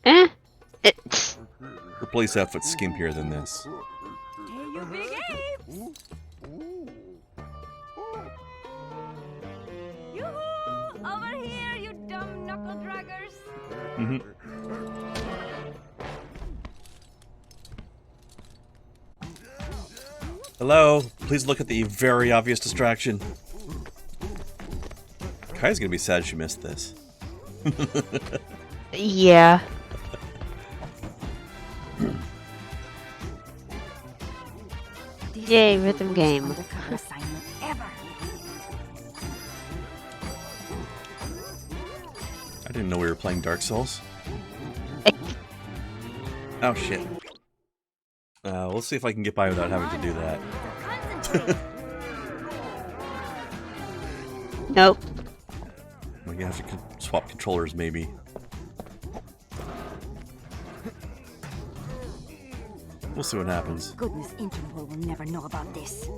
Eh? Her police outfit's skimpier than this. Hey, you big apes! Yoo-hoo! Over here, you dumb knuckle draggers! Mm-hmm. Hello, please look at the very obvious distraction. Kai's gonna be sad she missed this. Yeah. Yay, rhythm game. Undercover assignment ever. I didn't know we were playing Dark Souls. Oh shit. We'll see if I can get by without having to do that. Concentrate. Nope. We're gonna have to swap controllers, maybe. We'll see what happens. Goodness, Interpol will never know about this.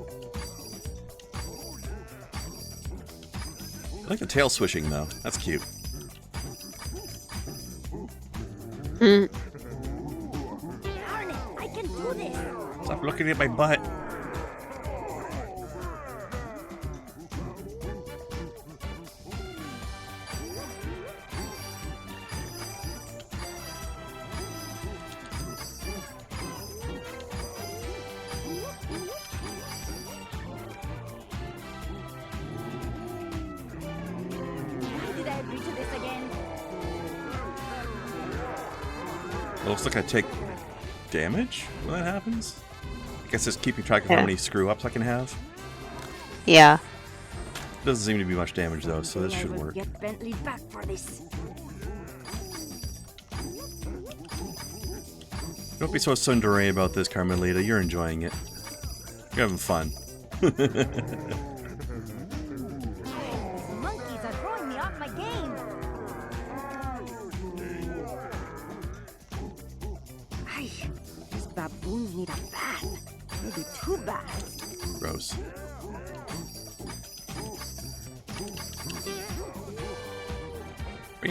I like the tail swishing, though. That's cute. Mm. Darn it, I can do this. Stop looking at my butt. Why did I agree to this again? It looks like I take damage when that happens. I guess it's keeping track of how many screw-ups I can have. Yeah. Doesn't seem to be much damage, though, so this should work. Get Bentley back for this. Don't be so tsundere about this, Carmelita. You're enjoying it. You're having fun. These monkeys are throwing me off my game. Ay, these baboons need a bath. Maybe 2 baths. Gross. I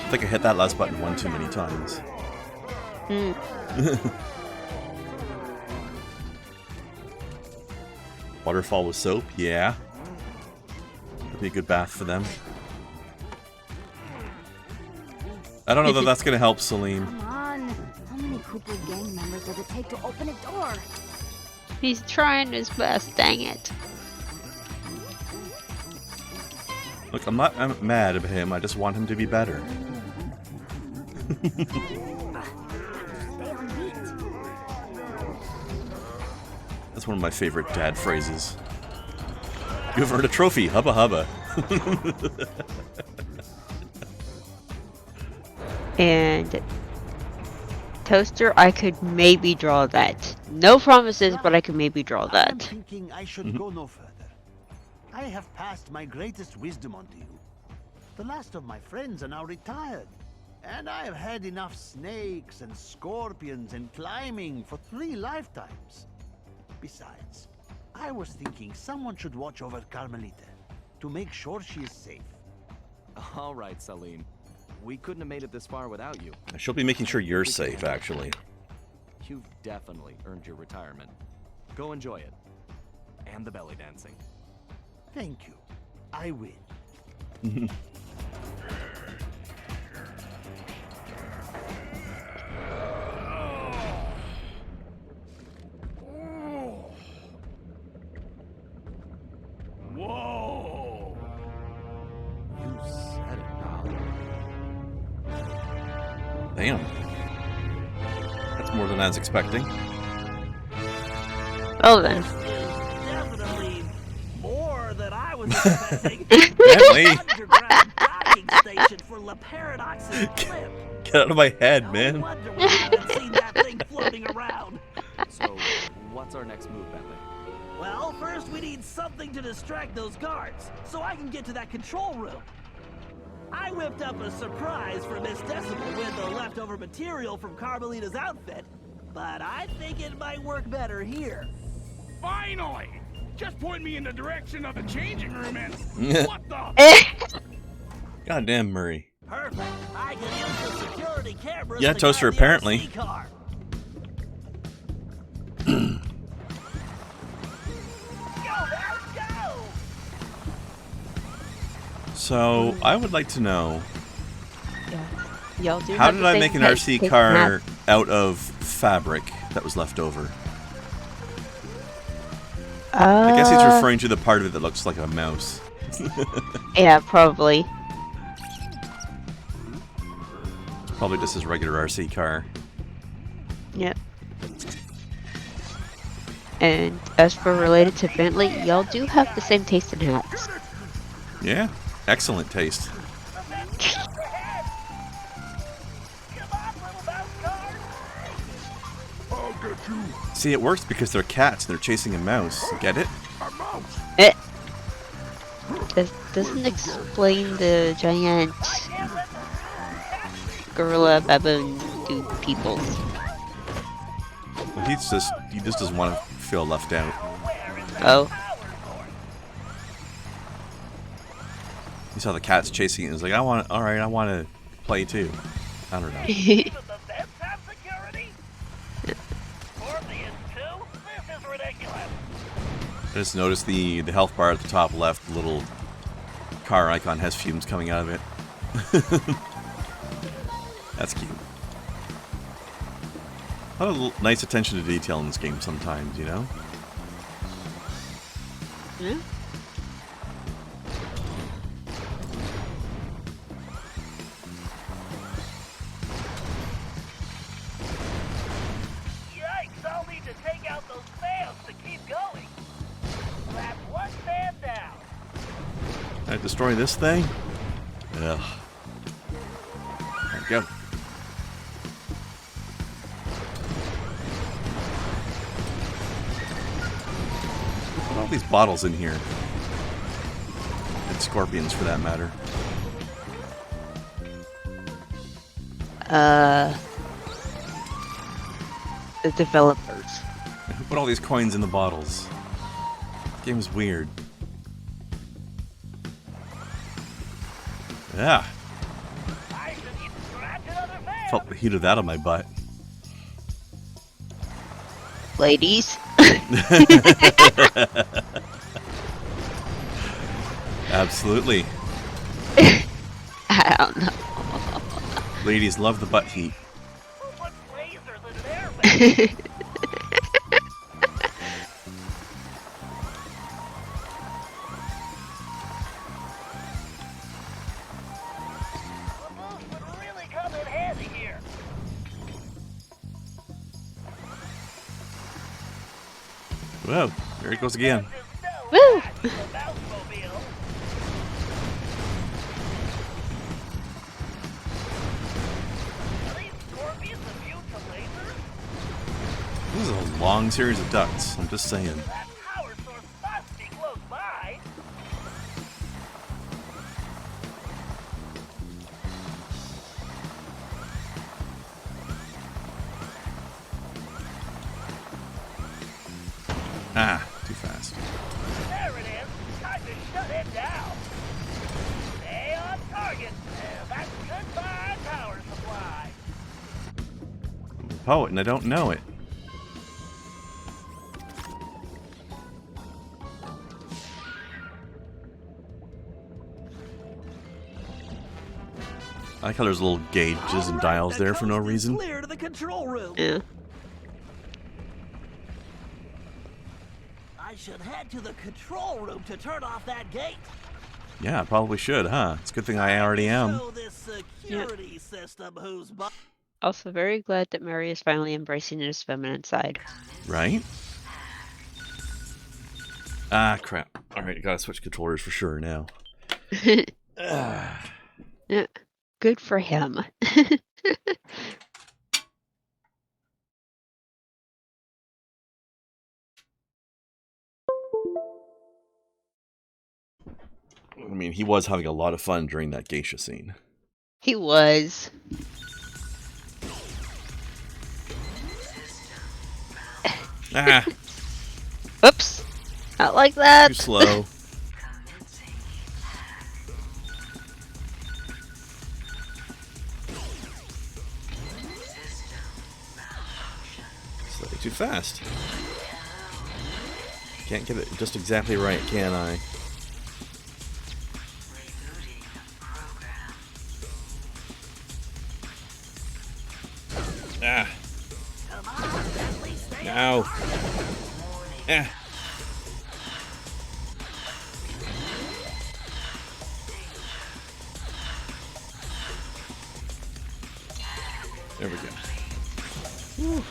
think I hit that last button one too many times. Waterfall with soap? Yeah. That'd be a good bath for them. I don't know that that's gonna help Celine. Come on. How many Cooper gang members does it take to open a door? He's trying his best, dang it. Look, I'm not mad at him, I just want him to be better. Stay on beat. That's one of my favorite dad phrases. You've earned a trophy, hubba hubba. And Toaster, I could maybe draw that. No promises, but I could maybe draw I'm that. thinking I should go no further. I have passed my greatest wisdom on to you. The last of my friends are now retired, and I have had enough snakes and scorpions and climbing for 3 lifetimes. Besides, I was thinking someone should watch over Carmelita to make sure she is safe. All right, Salim. We couldn't have made it this far without you. She'll be making sure you're safe, actually. You've definitely earned your retirement. Go enjoy it. And the belly dancing. Thank you. I will. Whoa! You said it now. Damn. That's more than I was expecting. Oh then. Definitely more than I was expecting. Bentley, Underground docking station for La Paradox's clip. get out of my head, man. No wonder we haven't seen that thing floating around. So, what's our next move, Bentley? Well, first we need something to distract those guards, so I can get to that control room. I whipped up a surprise for Miss Decibel with the leftover material from Carmelita's outfit, but I think it might work better here. Finally! Just point me in the direction of the changing room and... what the... Goddamn, Murray. Perfect. I can use the security cameras Yeah, to Toaster, guide the apparently. RC car. So, I would like to know, Y'all do how have did the I same make an taste. RC Taste car map. out of fabric that was left over? I guess he's referring to the part of it that looks like a mouse. Yeah, probably. Probably just his regular RC car. Yep. And as for related to Bentley, y'all do have the same taste in hats. Yeah, excellent taste. I'll get you. See, it works because they're cats and they're chasing a mouse. Get it? A mouse. Eh. Doesn't explain the giant gorilla baboon dude peoples. Well, he just doesn't want to feel left out. Oh. He saw the cats chasing it and was like, alright, I want to play too. I don't know. Even the vents have security? Scorpions too? This is ridiculous. I just noticed the health bar at the top left, the little car icon has fumes coming out of it. That's cute. A lot of nice attention to detail in this game sometimes, you know? Yeah. Yikes, I'll need to take out those fans to keep going. That's one fan down. Can I destroy this thing? Ugh. There we go. Put all these bottles in here. And scorpions, for that matter. The developers. Who put all these coins in the bottles? This game is weird. Yeah. I should need to scratch another fan. Felt the heat of that on my butt. Ladies. Absolutely. I don't know. Ladies love the butt heat. Who puts lasers in an airbag? The boost would really come in handy here. Whoa, there it goes again. Woo! The Mouse-mobile. Are these scorpions immune to lasers? This is a long series of ducts, I'm just saying. That power source must be close by. Ah, too fast. There it is. Time to shut it down. Stay on target. That's goodbye power supply. I'm a poet and I don't know it. I like how there's little gauges and dials there for no reason. Clear to the control room. Yeah. I should head to the control room to turn off that gate. Yeah, I probably should, huh? It's a good thing I already am. Show this security system who's Also very glad that Mary is finally embracing his feminine side. Right? Ah, crap. Alright, gotta switch controllers for sure now. Yeah. Good for him. I mean, he was having a lot of fun during that geisha scene. He was. Ah, Oops. Not like that. too slow. Slightly too fast. Can't get it just exactly right, can I? Ah. No. Ah. There we go. Whew.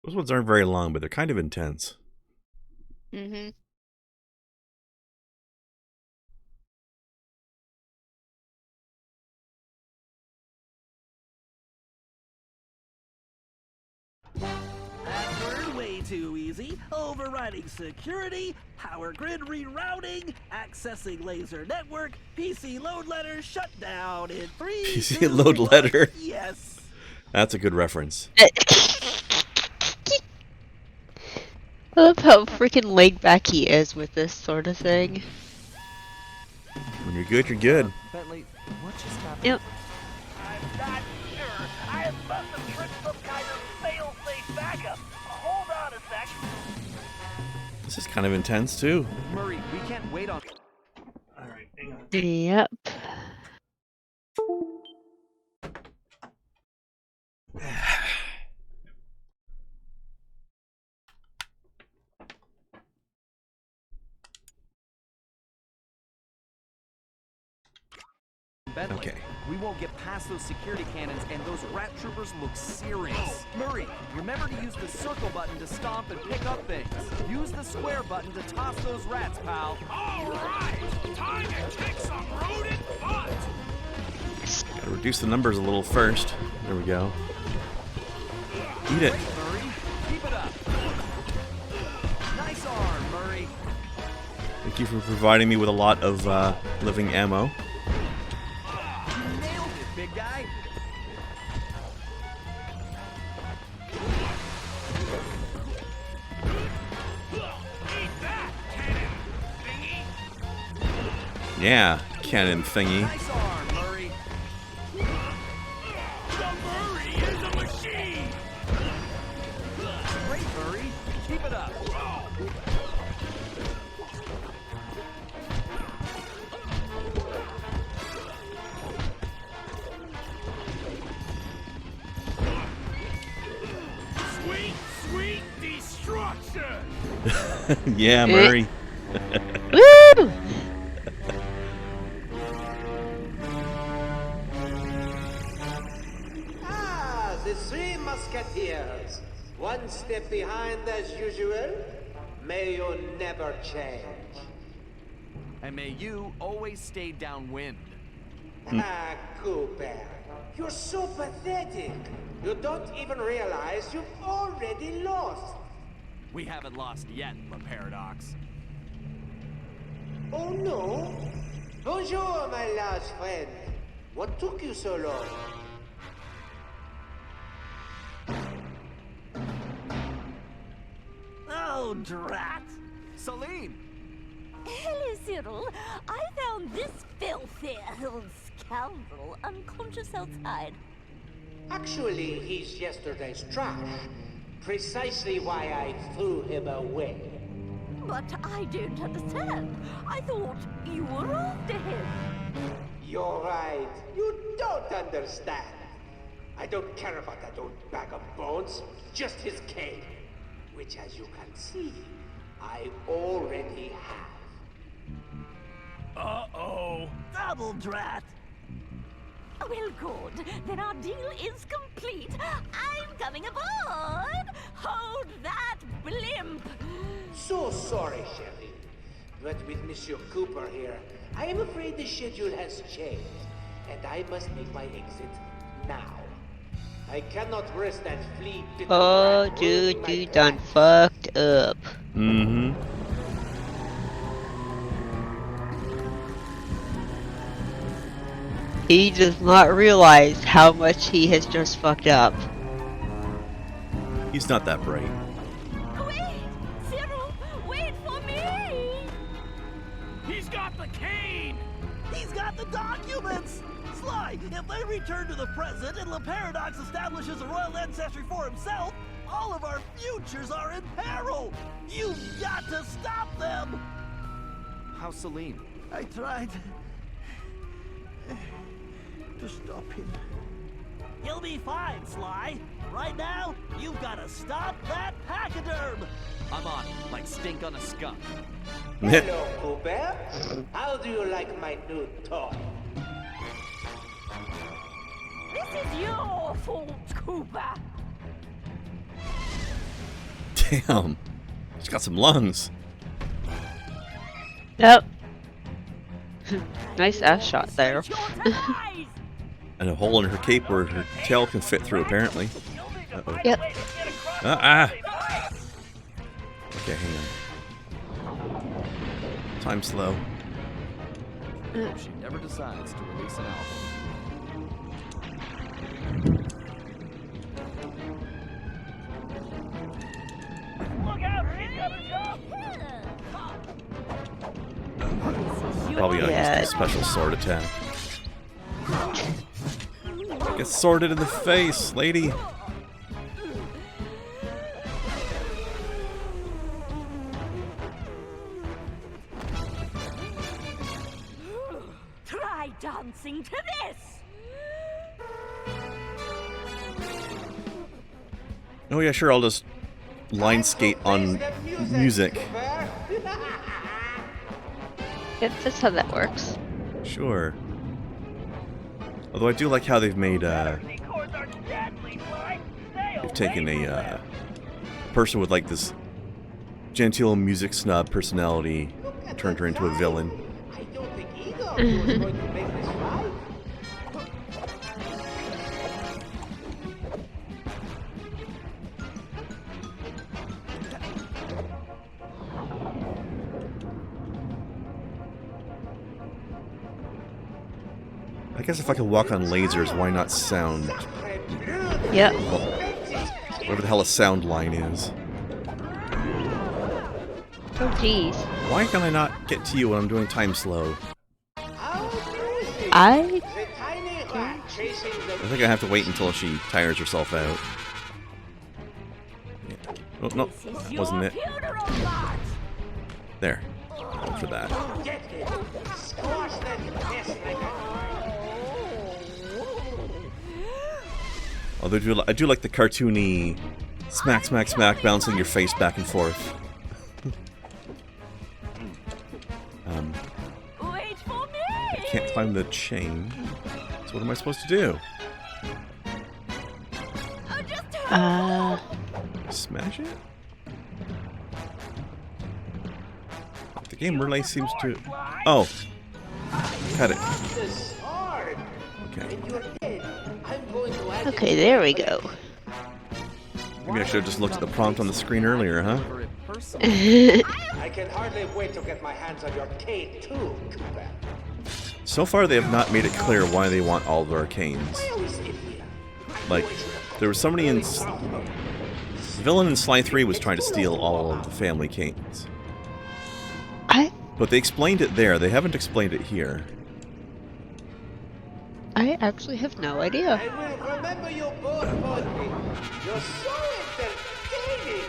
Those ones aren't very long, but they're kind of intense. Mm-hmm. way too easy. Overriding security, power grid rerouting, accessing laser network, PC load letter shut down in 3, PC 2, load 1. letter. Yes. That's a good reference. I love how freaking laid back he is with this sort of thing. When you're good, you're good. Bentley, what just happened? Yep. I'm not sure. I must have tripped some kind of fail-safe backup. Hold on a sec. This is kind of intense too. Murray, we can't wait on. Alright, hang on. Yep. Bentley, Okay. we won't get past those security cannons, and those rat troopers look serious. Murray, remember to use the circle button to stomp and pick up things. Use the square button to toss those rats, pal. All right, time to kick some rodent butt. Gotta reduce the numbers a little first. There we go. Eat it. Great, Murray. Keep it up. Nice arm, Murray. Thank you for providing me with a lot of living ammo. You nailed it, big guy. Eat that, cannon thingy. Yeah, cannon thingy. Nice arm, Murray. The Murray is a machine. Great, Murray. Keep it up. Sweet, sweet destruction. Yeah, Murray. Woo! Ah, the three musketeers. One step behind as usual. May you never change. And may you always stay downwind. Ah, Cooper. You're so pathetic. You don't even realize you've already lost. We haven't lost yet, the Paradox. Oh no? Bonjour, my large friend. What took you so long? Oh, drat. Celine! Hello, Cyril. I found this filthy old scoundrel unconscious outside. Actually, he's yesterday's trash. Precisely why I threw him away. But I don't understand. I thought you were after him. You're right. You don't understand. I don't care about that old bag of bones. Just his cane. Which, as you can see, I already have. Uh-oh. Double drat. Well, good. Then our deal is complete. I'm coming aboard. Hold that blimp. So sorry, Sherry. But with Monsieur Cooper here, I am afraid the schedule has changed. And I must make my exit now. I cannot risk that flea bitten Oh, rat ruining dude, my you done plans. fucked up. Mm-hmm. He does not realize how much he has just fucked up. He's not that bright. Wait! Cyril, wait for me! He's got the cane. He's got the documents! Sly, if they return to the present and Le Paradox establishes a royal ancestry for himself, all of our futures are in peril! You've got to stop them! How's Celine? I tried to stop him. He'll be fine, Sly. Right now, you've got to stop that pachyderm! I'm on it, like stink on a skunk. Hello, Cooper. How do you like my new toy? This is your fault, Cooper. Damn. She's got some lungs. Yep. Nice ass shot there. And a hole in her cape where her tail can fit through, apparently. Uh-oh. Yep. Okay, hang on. Time slow. Hope she never decides to release an album. Look out, she's gonna jump! Probably gonna use the special sword attack. Get sworded in the face, lady. Try dancing to this! Oh yeah, sure, I'll just line skate on music. Yep, that's how that works. Sure. Although I do like how they've made, they've taken a, person with like this genteel music snob personality, turned her into a villain. I don't think either of you is going to make this right. I guess if I could walk on lasers, why not sound? Yep. Whatever the hell a sound line is. Oh, jeez. Why can I not get to you when I'm doing time slow? I think I have to wait until she tires herself out. Yeah. Oh, no, that wasn't it. There. Go for that. Although I do like the cartoony smack, smack, smack, bouncing your face back and forth. Wait for me! I can't climb the chain. So what am I supposed to do? Smash it? The game really seems to... Oh! Cut it. Okay. Okay, there we go. Maybe I should have just looked at the prompt on the screen earlier, huh? I can hardly wait to get my hands on your cane too, Cooper. So far, they have not made it clear why they want all of our canes. Like, there was somebody in... The villain in Sly 3 was trying to steal all of the family canes. But they explained it there. They haven't explained it here. I actually have no idea. I will remember you both fondly. You're so entertaining.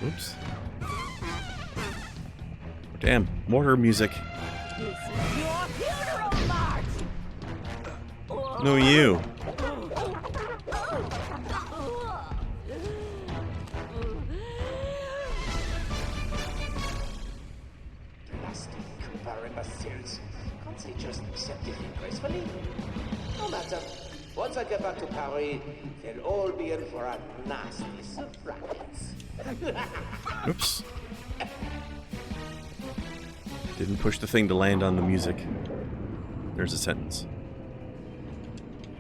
Oops. Damn, more her music. No, you. Can't they just accept it gracefully? No matter. Once I get back to Paris, they'll all be in for a nasty surprise. Oops. Didn't push the thing to land on the music. There's a sentence.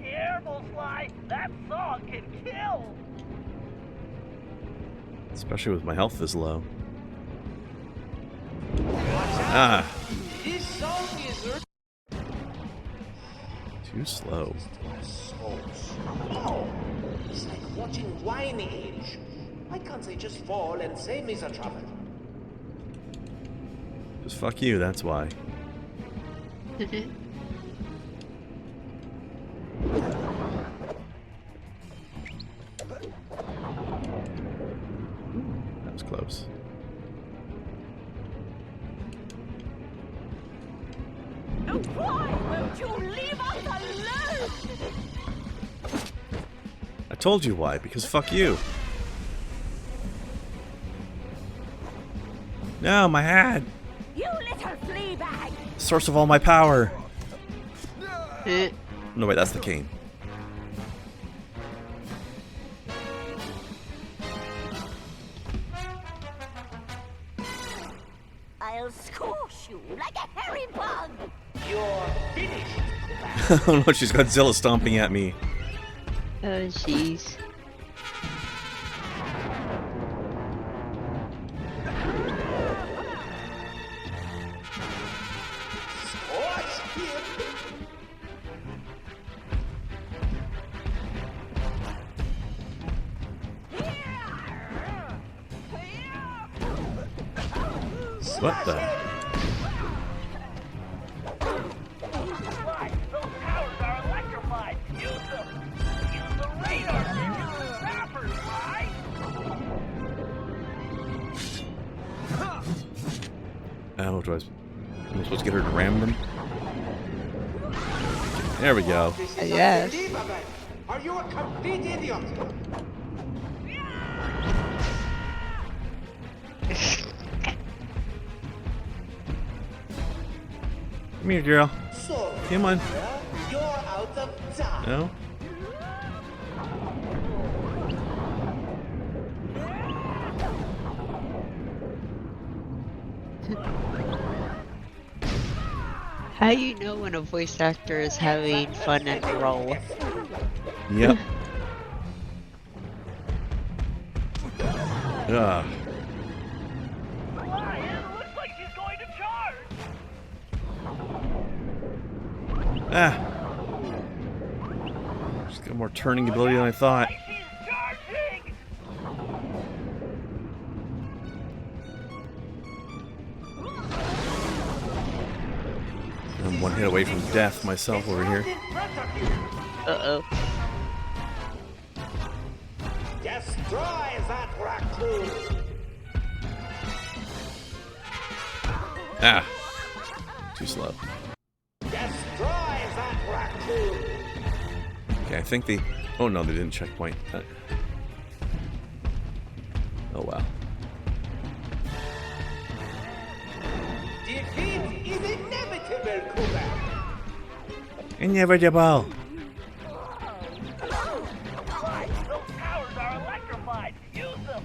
Careful, Sly. That song can kill. Especially with my health this low. Ah. This song is Too slow. so slow. It's like watching wine age. Why can't they just fall and save me the trouble? Just fuck you, that's why. That was close. Why won't you leave us alone? I told you why, because fuck you. No, my hat! You little flea bag! Source of all my power! No, wait, that's the cane. I'll squash you like a hairy bug! You're finished. Oh no, she's Godzilla stomping at me. Oh, jeez. What the? Fly! Those towers are electrified! Use them! Use the radar signal! Zappers, Fly! What do I? Am I supposed to get her to ram them? There we go. Yes. Are you a complete idiot? Come here, girl. So, Come on. you're out of time. No? How do you know when a voice actor is having fun in a role? Yep. Ugh. Fly! It looks like she's going to charge! Ah. She's got more turning ability than I thought. She's charging! I'm one hit away from death myself over here. Uh-oh. Destroy that raccoon. Ah. Too slow. Destroy that raccoon. Okay, I think the... Oh no, they didn't checkpoint. Oh wow. Defeat is inevitable, Cooper. Inevitable. Fly! Those towers are electrified! Use them!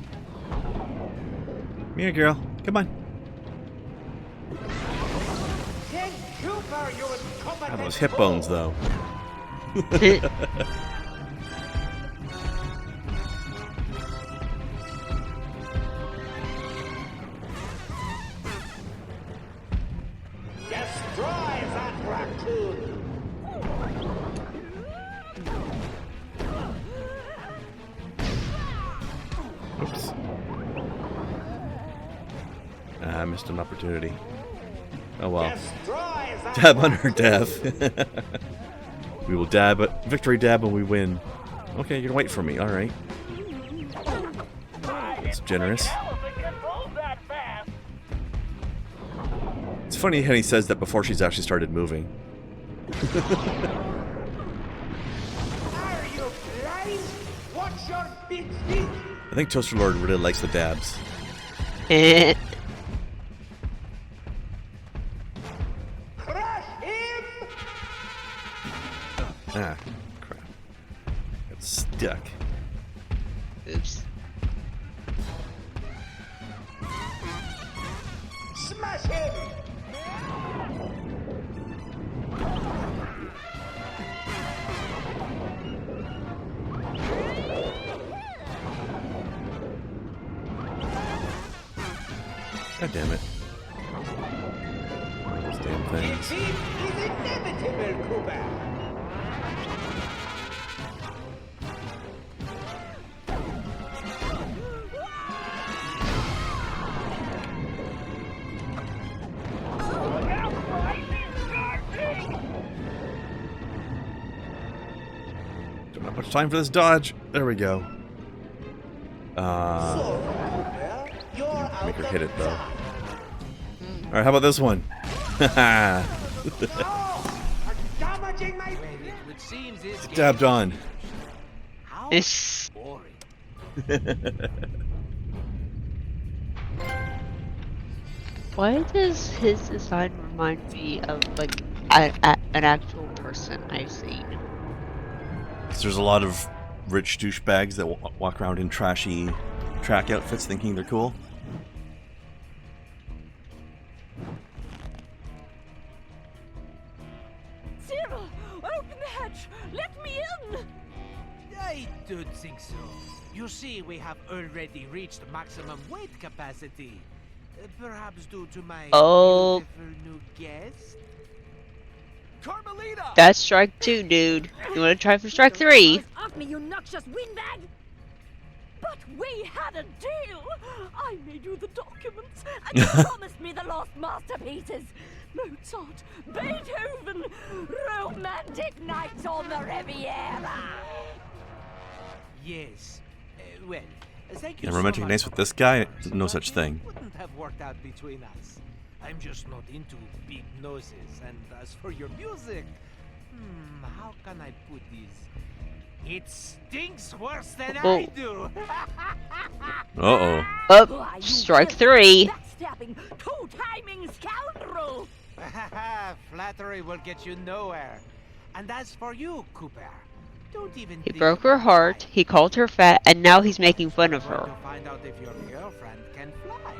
Come here, girl. Come on. Then Cooper, you incompetent Ah, those hip bones, though. Destroy that raccoon. Oops. I missed an opportunity. Oh well. Destroy that Dab on her death. We will dab it. Victory dab when we win. Okay, you're gonna wait for me. Alright. That's generous. Elephant can move that fast! It's funny how he says that before she's actually started moving. Are you blind? Watch your big feet. I think Toaster Lord really likes the dabs. Crush him. Ah, crap. Got stuck. Oops. Smash him. God damn it. Those damn things. Defeat is inevitable, Cooper. Look out, Fly! She's charging! Don't have much time for this dodge. There we go. So, Cooper, you're out Make her of hit it, though. time. Alright, how about this one? Haha. No! Are damaging my... It seems this Dabbed on. How Ish. boring. Why does his design remind me of like an actual person I've seen? There's a lot of rich douchebags that walk around in trashy track outfits thinking they're cool. Cyril, open the hatch! Let me in! I don't think so. You see, we have already reached maximum weight capacity. Perhaps due to my Oh. beautiful new guest? Carmelita! That's strike 2, dude. You wanna try for strike 3? Off me, you noxious windbag! But we had a deal. I made you the documents, and you promised me the lost masterpieces. Mozart, Beethoven, romantic nights on the Riviera. Yes. Well, thank you Yeah, so romantic much nights for with this guy? the No but such it thing. Wouldn't have worked out between us. I'm just not into big noses. And as for your music, how can I put this? It stinks worse than I do. Uh-oh. Oh, strike 3. Backstabbing, two-timing scoundrel. Flattery will get you nowhere. And as for you, Cooper, don't even He think broke her about heart, flying. he called her fat, and now he's making fun of We're her. going to find out if your girlfriend can fly.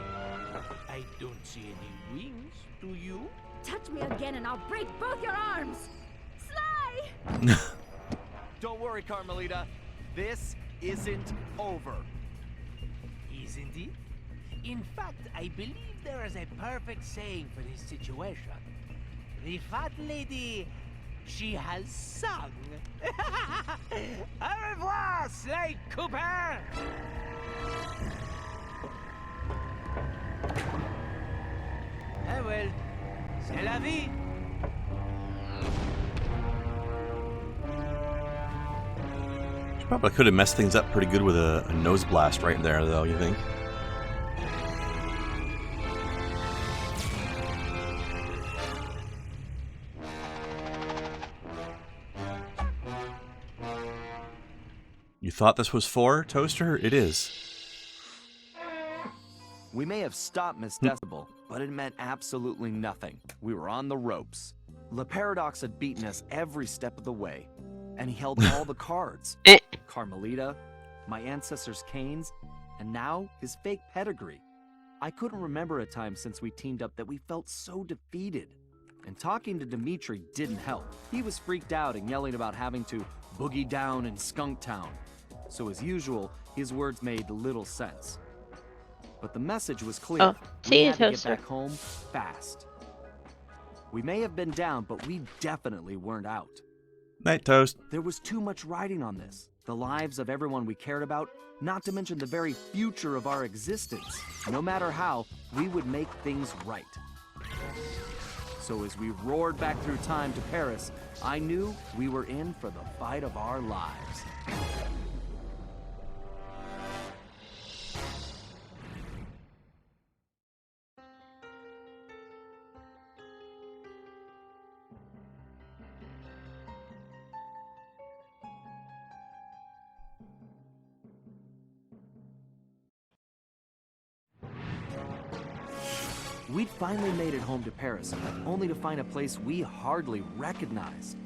I don't see any wings, do you? Touch me again and I'll break both your arms. Sly! Don't worry, Carmelita. This isn't over. Isn't it? In fact, I believe there is a perfect saying for this situation. The fat lady, she has sung. Au revoir, Sly Cooper! Ah well, c'est la vie. She probably could have messed things up pretty good with a nose blast right there, though, you think? You thought this was 4, Toaster? It is. We may have stopped Miss Decibel, but it meant absolutely nothing. We were on the ropes. Le Paradox had beaten us every step of the way, and he held all the cards. Carmelita, my ancestors' canes, and now his fake pedigree. I couldn't remember a time since we teamed up that we felt so defeated. And talking to Dimitri didn't help. He was freaked out and yelling about having to boogie down in Skunk Town. So as usual, his words made little sense. But the message was clear. Oh, see we you, had to get Toaster. back home fast. We may have been down, but we definitely weren't out. Night, Toast. There was too much riding on this. The lives of everyone we cared about, not to mention the very future of our existence. No matter how, we would make things right. So as we roared back through time to Paris, I knew we were in for the fight of our lives. We'd finally made it home to Paris, only to find a place we hardly recognized.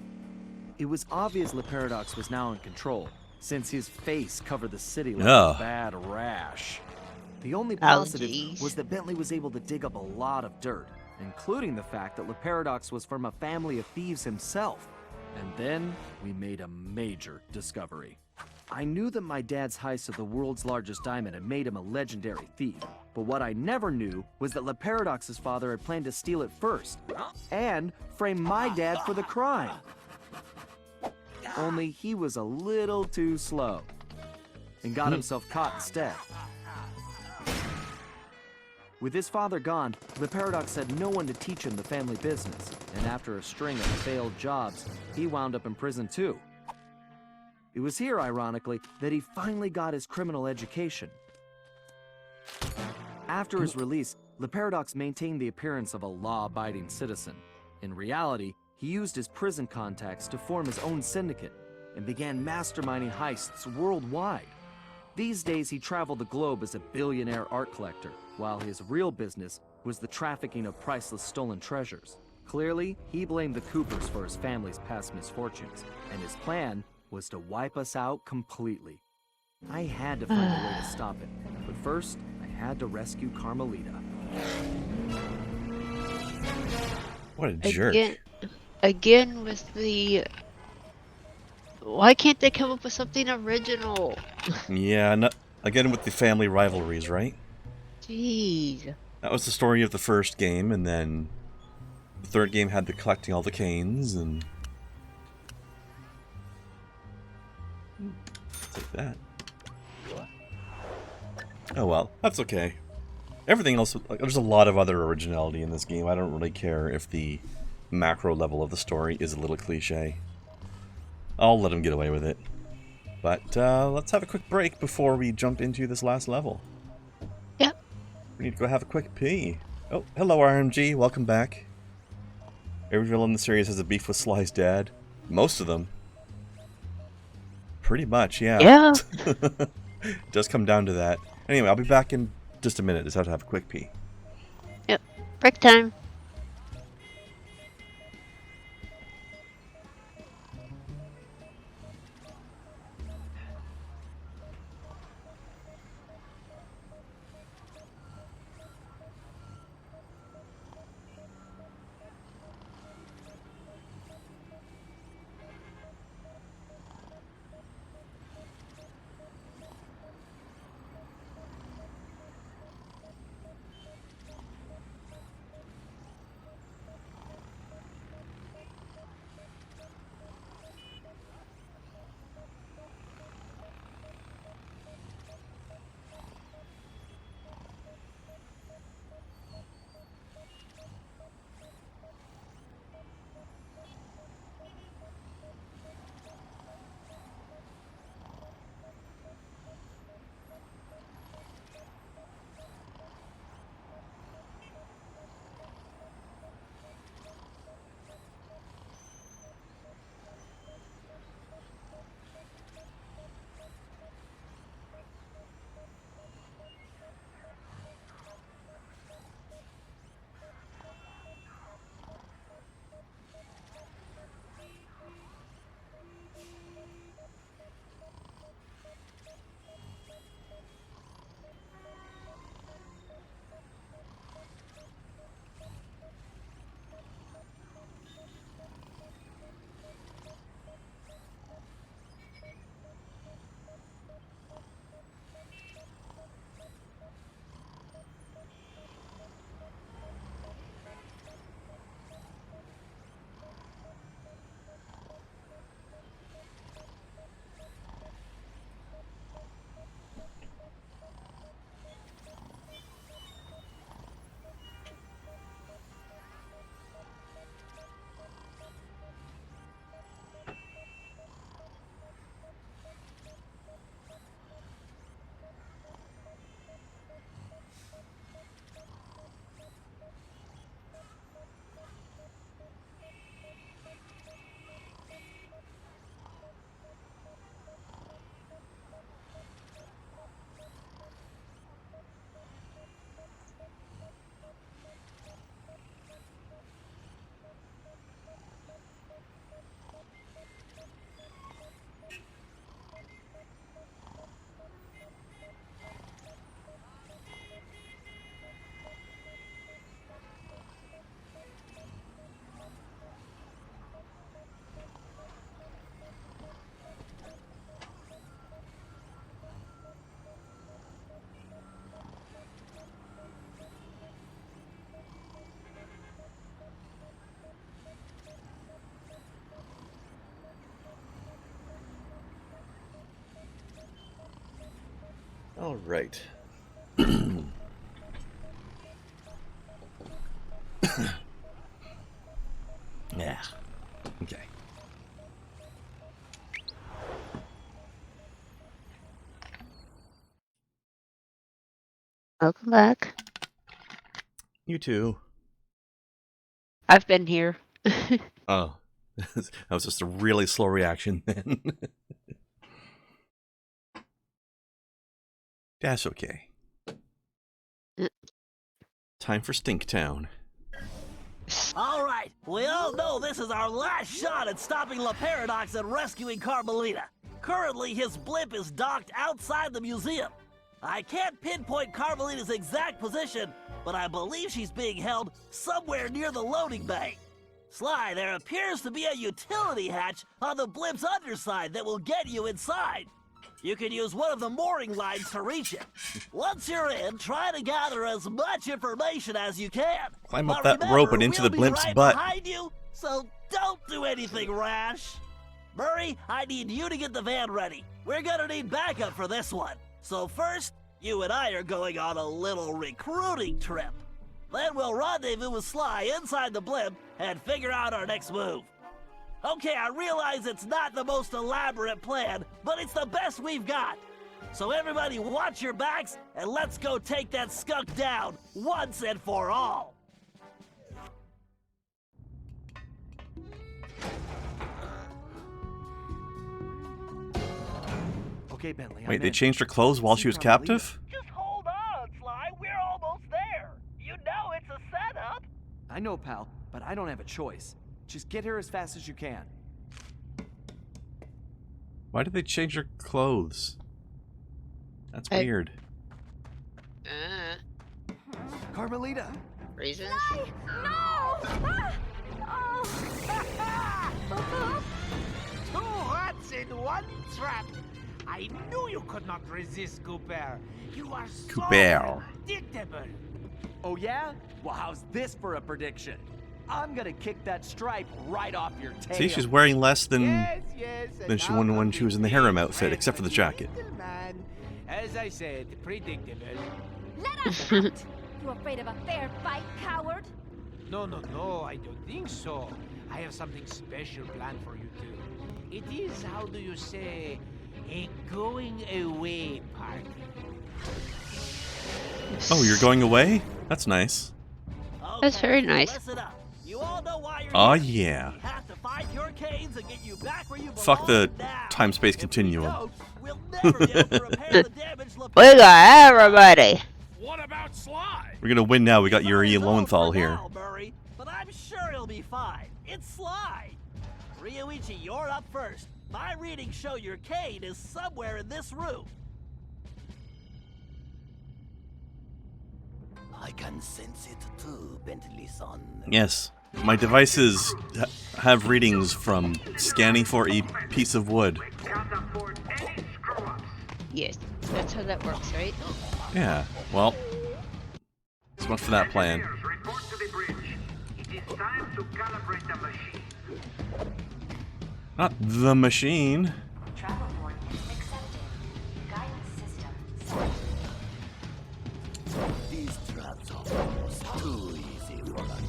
It was obvious Le Paradox was now in control, since his face covered the city like a bad rash. The only positive was that Bentley was able to dig up a lot of dirt, including the fact that Le Paradox was from a family of thieves himself. And then we made a major discovery. I knew that my dad's heist of the world's largest diamond had made him a legendary thief. But what I never knew was that Le Paradox's father had planned to steal it first, and frame my dad for the crime. Only he was a little too slow, and got himself caught instead. With his father gone, Le Paradox had no one to teach him the family business, and after a string of failed jobs, he wound up in prison too. It was here, ironically, that he finally got his criminal education. After his release, Le Paradox maintained the appearance of a law-abiding citizen. In reality, he used his prison contacts to form his own syndicate and began masterminding heists worldwide. These days, he traveled the globe as a billionaire art collector, while his real business was the trafficking of priceless stolen treasures. Clearly, he blamed the Coopers for his family's past misfortunes, and his plan was to wipe us out completely. I had to find a way to stop it, but first, I had to rescue Carmelita. What a jerk. Again with the... Why can't they come up with something original? Yeah, again with the family rivalries, right? Jeez. That was the story of the first game, and then the third game had the collecting all the canes, and... Take that. Oh well, that's okay. Everything else, like, there's a lot of other originality in this game. I don't really care if the macro level of the story is a little cliche. I'll let him get away with it. But let's have a quick break before we jump into this last level. Yep. We need to go have a quick pee. Oh, hello RMG, welcome back. Every villain in the series has a beef with Sly's dad. Most of them. Pretty much, yeah. Yeah. It does come down to that. Anyway, I'll be back in just a minute. Just have to have a quick pee. Yep. Break time. All right. Yeah. Okay. Welcome back. You too. I've been here. Oh. That was just a really slow reaction then. That's okay. Time for Stinktown. Alright, we all know this is our last shot at stopping La Paradox and rescuing Carmelita. Currently, his blimp is docked outside the museum. I can't pinpoint Carmelita's exact position, but I believe she's being held somewhere near the loading bay. Sly, there appears to be a utility hatch on the blimp's underside that will get you inside. You can use one of the mooring lines to reach it. Once you're in, try to gather as much information as you can. Climb up But that rope and remember, into the we'll be blimp's right butt. behind you, so don't do anything rash. Murray, I need you to get the van ready. We're gonna need backup for this one. So first, You and I are going on a little recruiting trip. Then we'll rendezvous with Sly inside the blimp and figure out our next move. Okay, I realize it's not the most elaborate plan, but it's the best we've got. So everybody watch your backs, and let's go take that skunk down once and for all. Okay, Bentley. Wait, they changed her clothes while she was captive? Just hold on, Sly. We're almost there. You know it's a setup. I know, pal, but I don't have a choice. Just get here as fast as you can. Why did they change her clothes? That's weird. Carmelita! Reasons? No! Ah! Oh. Two rats in one trap. I knew you could not resist, Cooper. You are so Cooper. predictable. Oh yeah? Well, how's this for a prediction? I'm gonna kick that stripe right off your tail. See, she's wearing less than Yes, than she won when she was in the harem outfit, except for the jacket. Man, as I said, predictable. Let us out! You afraid of a fair fight, coward? No, I don't think so. I have something special planned for you two. It is, how do you say, a going away party. Oh, you're going away? That's nice. That's very nice. Listen up. You all know why you're Oh here. yeah. We have to find your canes and get you back where you belong. Fuck the now. time-space If we continuum. don't, we'll never be able to repair the damage We got everybody. What about Sly? We're gonna win now. We got Yuri Sly's off Lowenthal for here. now, Murray, but I'm sure he'll be fine. It's Sly. Ryuichi, you're up first. My readings show your cane is somewhere in this room. I can sense it too, Bentley-san. Yes. My devices have readings from scanning for a piece of wood. Yes, that's how that works, right? Yeah. Well, so much for that plan. Report to the bridge. It is time to calibrate the machine. Not the machine. Travel warning accepted. Guidance system set. These traps are almost too easy for us.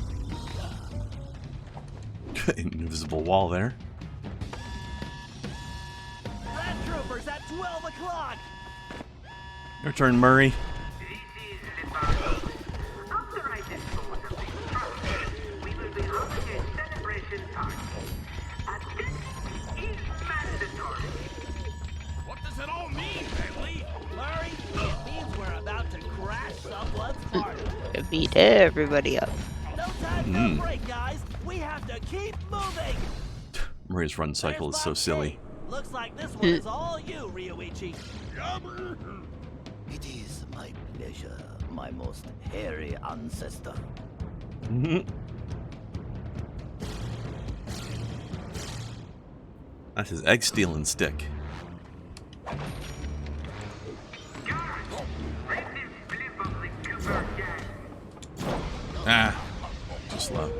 Invisible wall there. Red Troopers at 12 o'clock. Your turn, Murray. This is the party. After I dispose of these traps, we will be having a celebration party. Attendance is mandatory. What does it all mean, Bentley? Murray, it means we're about to crash someone's party. To beat everybody up. No time for a break, guys. We have to keep moving. Murray's run cycle is so silly. Looks like this one is all you, Ryuichi. It is my pleasure, my most hairy ancestor. That's his egg stealing stick. Ah, too slow.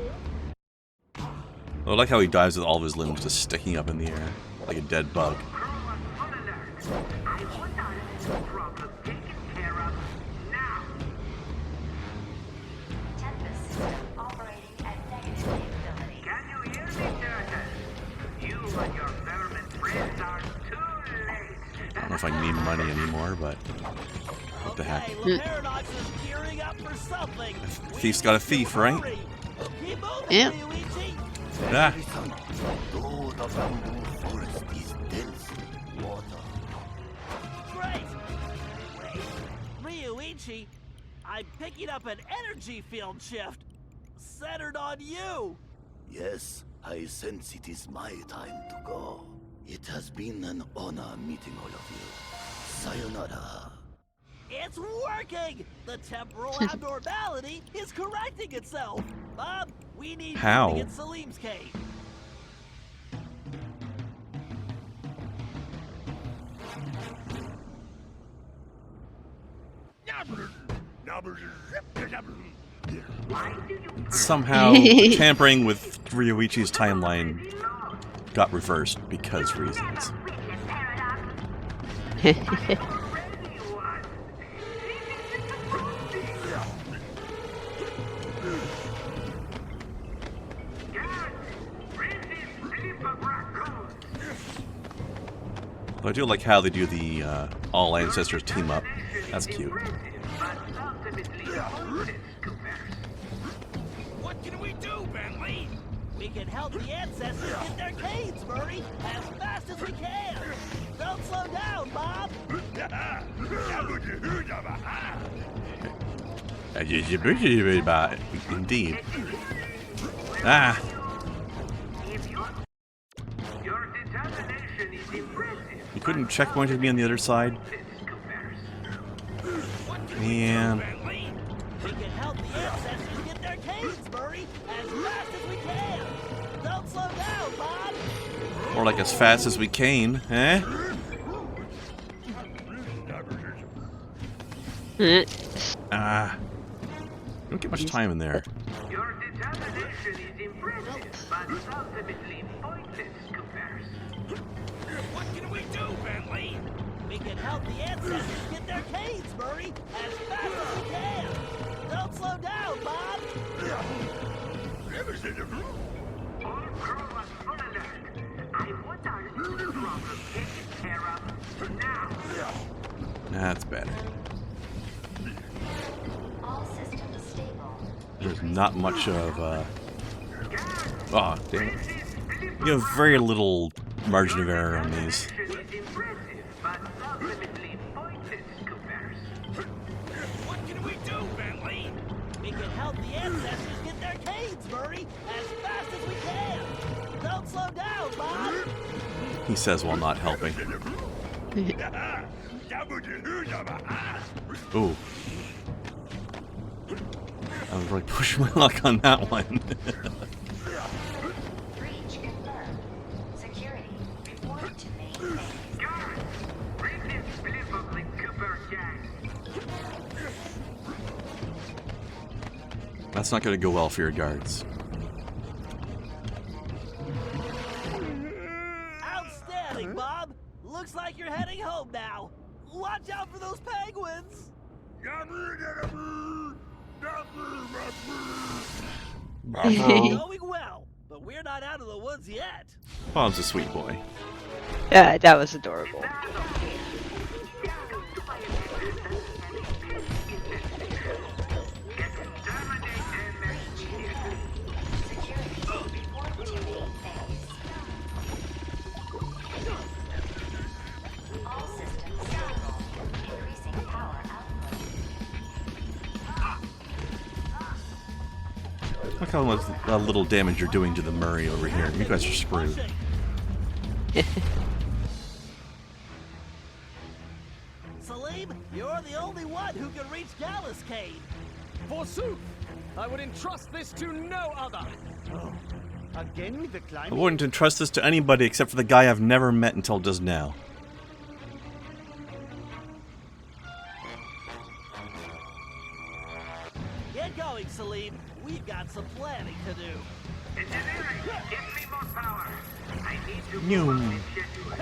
I like how he dives with all of his limbs just sticking up in the air, like a dead bug. Tempest system operating at negative capability. Can you hear me, Turtle? You and your vermin friends are too late. I don't know if I need money anymore, but what the heck. Hey, Paradox is gearing up for something. Thief's got a thief, right? Keep moving, Yeah. Ryuichi. Ah. Though the bamboo forest is dense with water. Great. Wait, Ryuichi, I'm picking up an energy field shift centered on you. Yes, I sense it is my time to go. It has been an honor meeting all of you. Sayonara. It's working! The temporal abnormality is correcting itself. Bob, we need How? to get Salim's cave. Somehow, tampering with Ryuichi's timeline got reversed because reasons. But I do like how they do the all ancestors team up. That's cute. What can we do, Bentley? We can help the ancestors get their canes, Murray, as fast as we can. Don't slow down, Bob. Indeed. Ah. You couldn't checkpointed me on the other side. Man. We can help the ancestors get their canes, Murray, as fast as we can. Don't slow down, Bob. Or like as fast as we can, eh? Ah. Don't get much time in there. Your determination is impressive, but ultimately pointless, Coopers. What can we do, Bentley? We can help the ancestors get their canes, Murray, as fast as we can. Don't slow down, Bob. All crew on full alert. I want our little problem taken care of now. That's better. All systems stable. There's not much of, oh, damn it. You have very little margin of error on these. Is impressive, but ultimately pointless, Coopers. What can we do, Bentley? We can help the ancestors get their canes, Murray, as fast as we can. Don't slow down, Bob. He says while not helping. Ooh. I was really pushing my luck on that one. Breach confirmed. Security report to main base. Guards, bring this blip of the Cooper gang. That's not going to go well for your guards. Outstanding, Bob. Looks like you're heading home now. Watch out for those penguins. Going well, but we're not out of the woods yet. Bob's a sweet boy. Yeah, that was adorable. Security report to main base. All systems stable. Increasing power output. Look how much little damage you're doing to the Murray over here. You guys are screwed. Salim, you're the only one who can reach Gallus Cave. Forsooth, I would entrust this to no other. Oh, again with the I climbing? wouldn't entrust this to anybody except for the guy I've never met until just now. Get going, Salim. We've got some planning to do. Engineering, give me more power. I need to New. move on this schedule.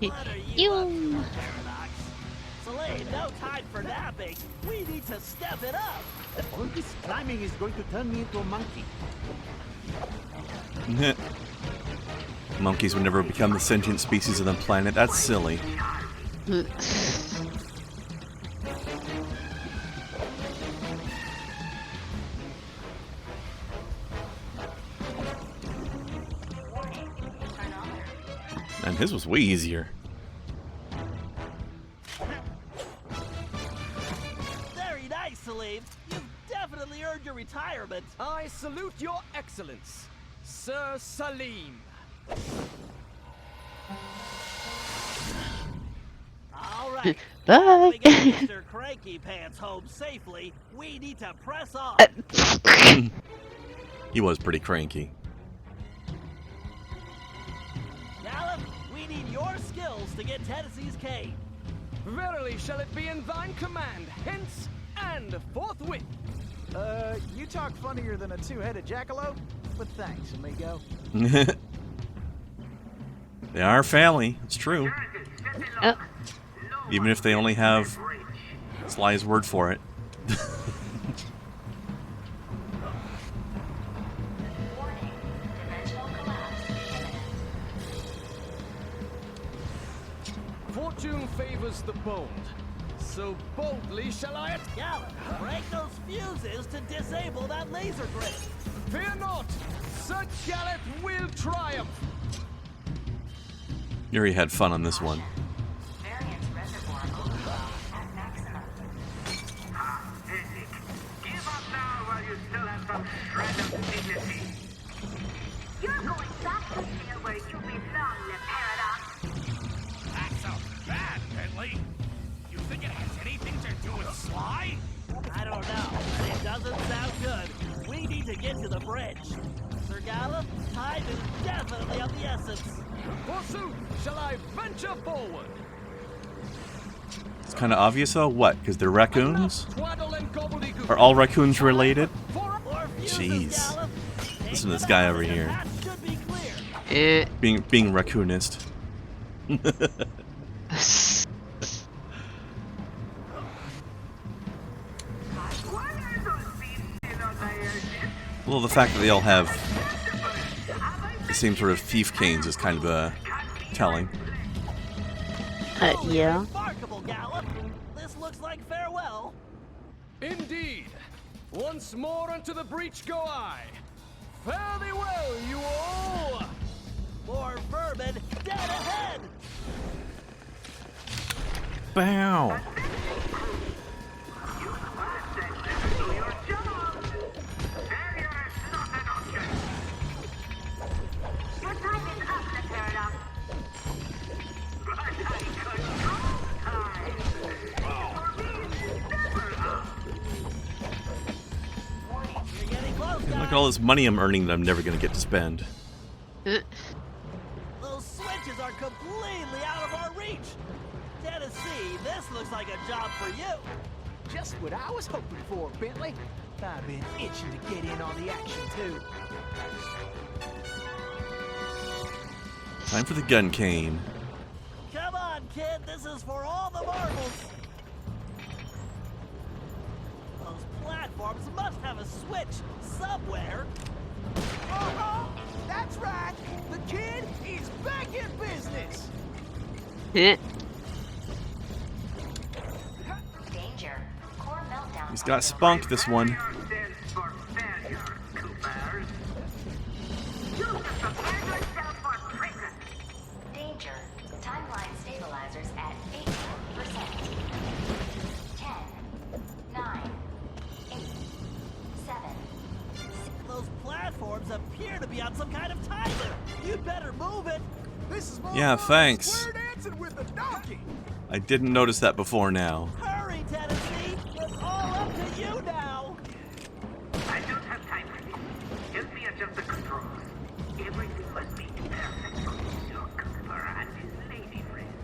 What are you up to, Paradox? Salim, no time for napping. We need to step it up. All this climbing is going to turn me into a monkey. Monkeys would never become the sentient species of the planet. That's silly. And his was way easier. Very nice, Salim. You've definitely earned your retirement. I salute your excellence, Sir Salim. All right. Bye. We get Mr. Cranky Pants home safely. We need to press on. He was pretty cranky. Gallop, we need your skills to get Tennessee's cave. Verily shall it be in thine command, hence and forthwith. You talk funnier than a two-headed jackalope, but thanks, amigo. They are family. It's true. Oh. Even if they only have Sly's word for it. Warning. Dimensional collapse imminent. Fortune favors the bold. So boldly shall I Gallop, break those fuses to disable that laser grid. Fear not! Sir Gallet will triumph! Yuri had fun on this one. Variant reservoir overflow at maximum. Pathetic. Give up now while you still have some shred of dignity. You're going back to jail where you belong, Le Paradox. That sounds bad, Bentley. You think it has anything to do with Sly? I don't know, but it doesn't sound good. We need to get to the bridge. Sir Gallup, time is definitely of the essence. Forsooth, shall I venture forward? It's kind of obvious though. What? Because they're raccoons? Twaddle and gobbledygook. Are all raccoons related? More fuses, Jeez. Gallup. Listen to this guy over here. That should be clear. Being raccoonist. Well, the fact that they all have the same sort of thief canes is kind of telling. Yeah. Remarkable, Gallup. This looks like farewell. Indeed. Once more unto the breach go I. Fare thee well, you all. More vermin dead ahead. Bow. Your time is up, Le Paradox. But I control time. For me, it's never up. You're getting close, Look guys. at all this money I'm earning that I'm never going to get to spend. Those switches are completely out of our reach. Tennessee, this looks like a job for you. Just what I was hoping for, Bentley. I've been itching to get in on the action, too. Time for the gun cane. Come on, kid. This is for all the marbles. Those platforms must have a switch somewhere. Uh-huh. That's right. The kid is back in business. Danger. Core meltdown. He's got spunked this one. Stands for failure, Coopers. You just prepared yourself for prison. Danger. Timeline stabilizers at 80%. 10, 9, 8, 7. Those platforms appear to be on some kind of timer. You'd better move it. This is more Yeah, thanks. square dancing with the donkey. I didn't notice that before now. Hurry, Tennessee. It's all up to you now. I don't have time for this. Help me adjust the controls. Everything must be perfect for Monsieur Cooper and his lady friend.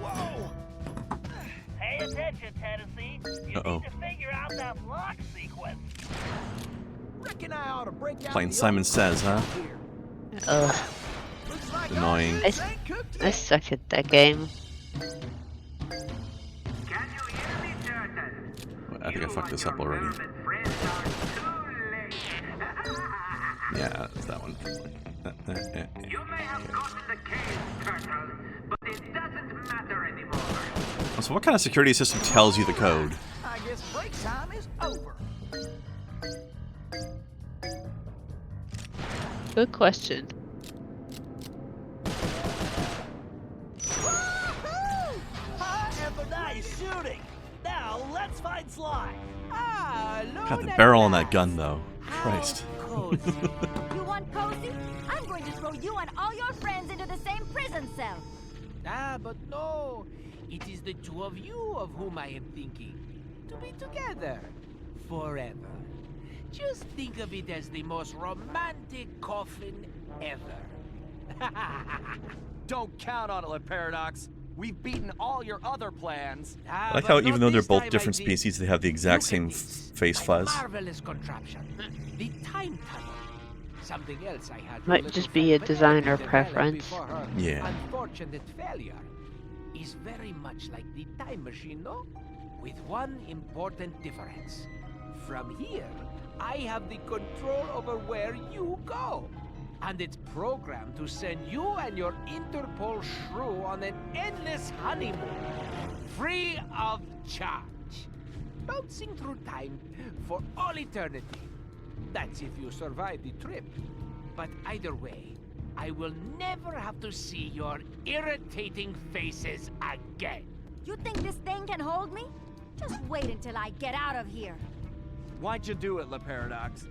Whoa. Pay attention, Tennessee. You Uh-oh. need to figure out that lock sequence. Reckon I ought to break out Playing the Simon old Says, huh? here. Ugh. Looks like Annoying. our eggs ain't cooked I yet. suck at that game. Can you hear me, Turtle? I think I fucked this up already. Vermin friends are too late. Yeah, it's that one. You may have gotten the cave, Turtle, but it doesn't matter anymore. So what kind of security system tells you the code? I guess break time is over. Good question. Nice shooting. Now let's find Sly. God, the barrel on that gun, though. Christ. You want cozy? I'm going to throw you and all your friends into the same prison cell. Ah, but no. It is the two of you of whom I am thinking. To be together. Forever. Just think of it as the most romantic coffin ever. Don't count on it, Le Paradox. We've beaten all your other plans. I like how even though they're both different species, they have the exact same face fuzz. Marvelous contraption. The time tunnel. Something else I had. Might just be a designer preference. Yeah. Unfortunate failure is very much like the time machine, no? With one important difference. From here, I have the control over where you go. and it's programmed to send you and your Interpol shrew on an endless honeymoon, free of charge, bouncing through time for all eternity. That's if you survive the trip. But either way, I will never have to see your irritating faces again. You think this thing can hold me? Just wait until I get out of here. Why'd you do it, Le Paradox?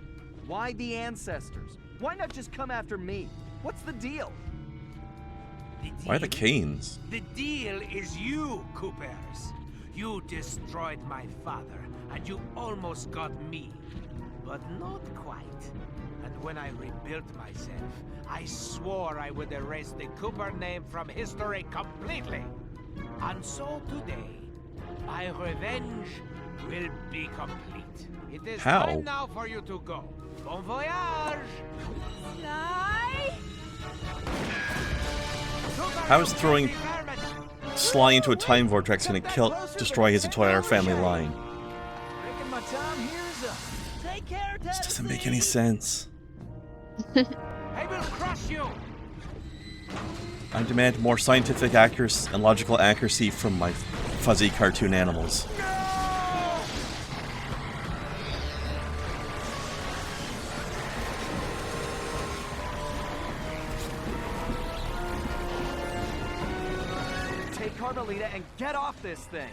Why the ancestors? Why not just come after me? What's the deal? Why the canes? The deal is you, Coopers. You destroyed my father, and you almost got me. But not quite. And when I rebuilt myself, I swore I would erase the Cooper name from history completely. And so today, my revenge will be complete. It is How? time now for you to go. Bon voyage! Sly? How is throwing Sly into a time vortex going to destroy his entire family line? Reckon my time here's up. Take care, This doesn't make any sense. I will crush you! I demand more scientific accuracy and logical accuracy from my fuzzy cartoon animals. Take Carmelita and get off this thing.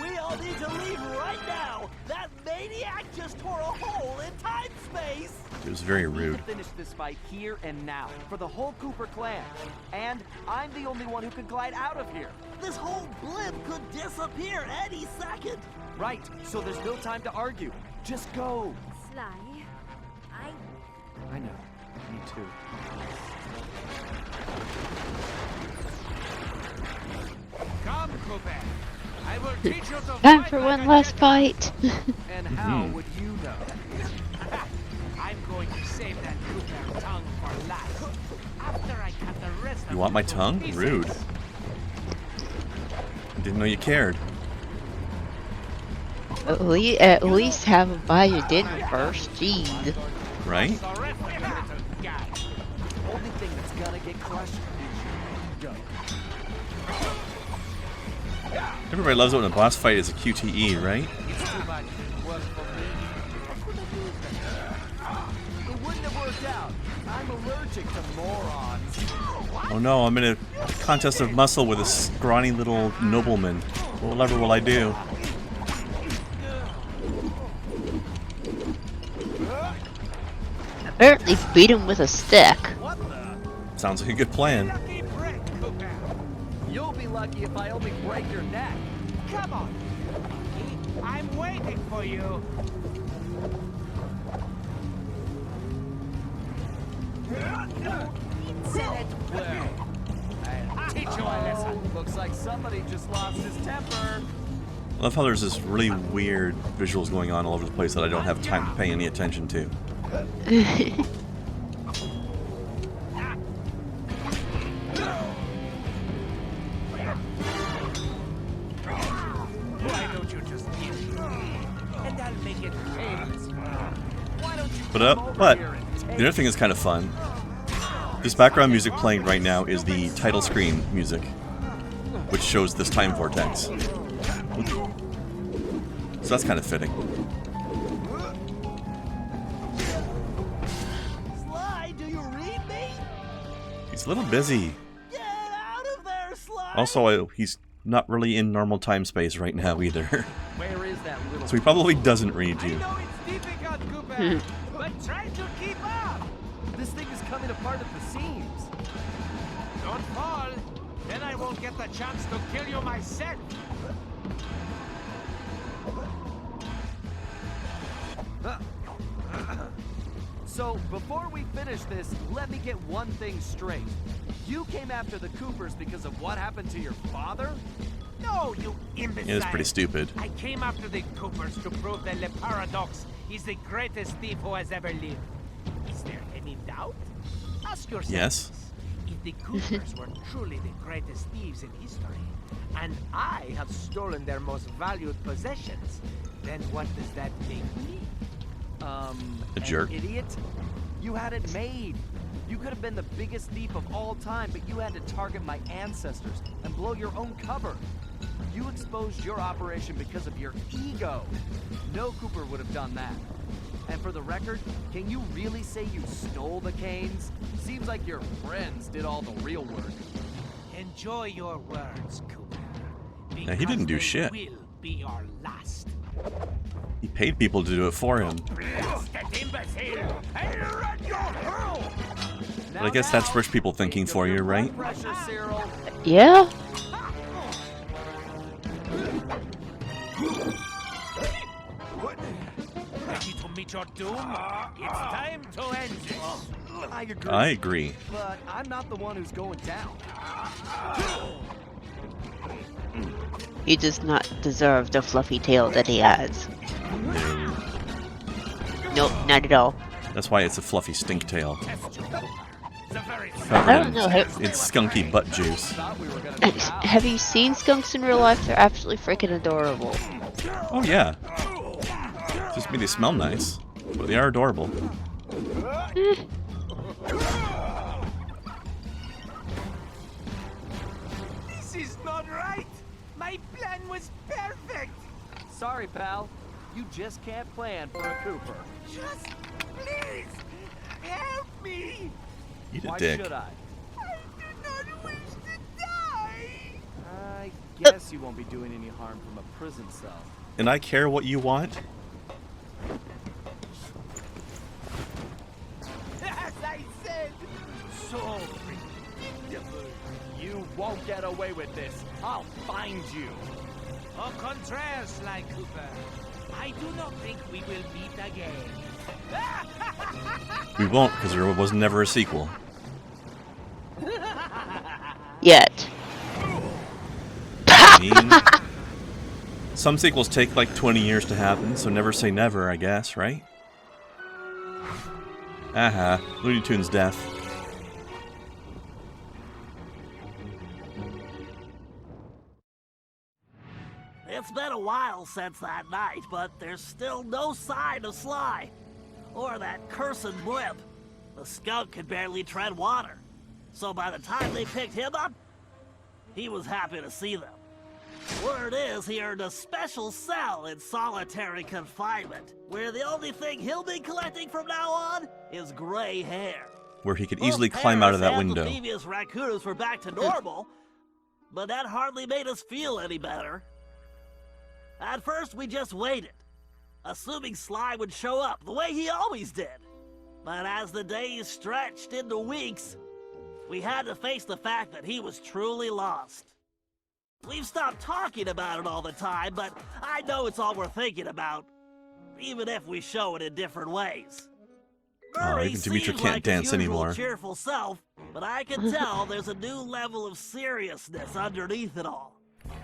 We all need to leave right now. That maniac just tore a hole in time-space. It was very We need rude. to finish this fight here and now for the whole Cooper clan. And I'm the only one who can glide out of here. This whole blimp could disappear any second. Right, so there's no time to argue. Just go. Sly, I know. Me too. Come, Cooper. I will teach you to Time fight for like one a last gentleman. fight. And how would you know? I'm going to save that Cooper tongue for last. After I cut the rest of You want my it to tongue? pieces. Rude. I didn't know you cared. At least have him buy your dinner first. Jeez. Right? Only thing that's gonna get crushed is go. Everybody loves it when a boss fight is a QTE, right? It's too much work for me. It wouldn't have worked out. I'm allergic to morons. Oh no, I'm in a contest of muscle with a scrawny little nobleman. Whatever will I do? Apparently beat him with a stick. Sounds like a good plan. You'll be lucky if I only break your neck. Come on. I'm waiting for you. Insolent world. I'll teach you a lesson. Looks like somebody just lost his temper. I love how there's this really weird visuals going on all over the place that I don't have time to pay any attention to. Why don't you just give me? And I'll make it painless. Why don't you But the other thing is kind of fun. This background music playing right now is the title screen music, which shows this time vortex. So that's kind of fitting. Sly, do you read me? He's a little busy. Get out of there, Sly! Also, he's not really in normal time space right now either. Where is that little? So he probably doesn't read you. I know it's difficult, Cooper, but try to keep up. This thing is coming apart at the seams. Don't fall. Then I won't get the chance to kill you myself. So, before we finish this, let me get one thing straight. You came after the Coopers because of what happened to your father? No, you imbecile. Yeah, it's pretty stupid. I came after the Coopers to prove that Le Paradox is the greatest thief who has ever lived. Is there any doubt? Ask yourself. Yes. If the Coopers were truly the greatest thieves in history, and I have stolen their most valued possessions, then what does that make me? A jerk. Idiot? You had it made. You could have been the biggest thief of all time, but you had to target my ancestors and blow your own cover. You exposed your operation because of your ego. No Cooper would have done that. And for the record, can you really say you stole the canes? Seems like your friends did all the real work. Enjoy your words, Cooper. Yeah, he didn't do because shit. they will be our last. He paid people to do it for him. But I guess that's rich people thinking for you, right? Yeah. Ready to meet your doom? It's time to end this. I agree. But I'm not the one who's going down. He does not deserve the fluffy tail that he has. Nope, not at all. That's why it's a fluffy stink tail. I don't know. It's skunky butt juice. Have you seen skunks in real life? They're absolutely freaking adorable. Oh yeah. Just mean they smell nice, but they are adorable. This is not right. My plan was perfect. Sorry, pal. You just can't plan for a Cooper. Just please help me. Eat a Why dick. should I? I do not wish to die. I guess you won't be doing any harm from a prison cell. And I care what you want? As I said, So predictable. You won't get away with this. I'll find you. Au contraire, Sly Cooper. I do not think we will meet again. We won't, because there was never a sequel. Yet. I mean, some sequels take like 20 years to happen, so never say never, I guess, right? Aha, Looney Tunes death. It's been a while since that night, but there's still no sign of Sly. Or that cursed blimp. The skunk could barely tread water. So by the time they picked him up, he was happy to see them. Word is he earned a special cell in solitary confinement, where the only thing he'll be collecting from now on is gray hair. Where he could easily climb out of that window. The previous raccoons were back to normal, but that hardly made us feel any better. At first, we just waited, assuming Sly would show up the way he always did. But as the days stretched into weeks, we had to face the fact that he was truly lost. We've stopped talking about it all the time, but I know it's all we're thinking about, even if we show it in different ways. Oh, even Dimitri can't dance anymore. Cheerful self, but I can tell there's a new level of seriousness underneath it all.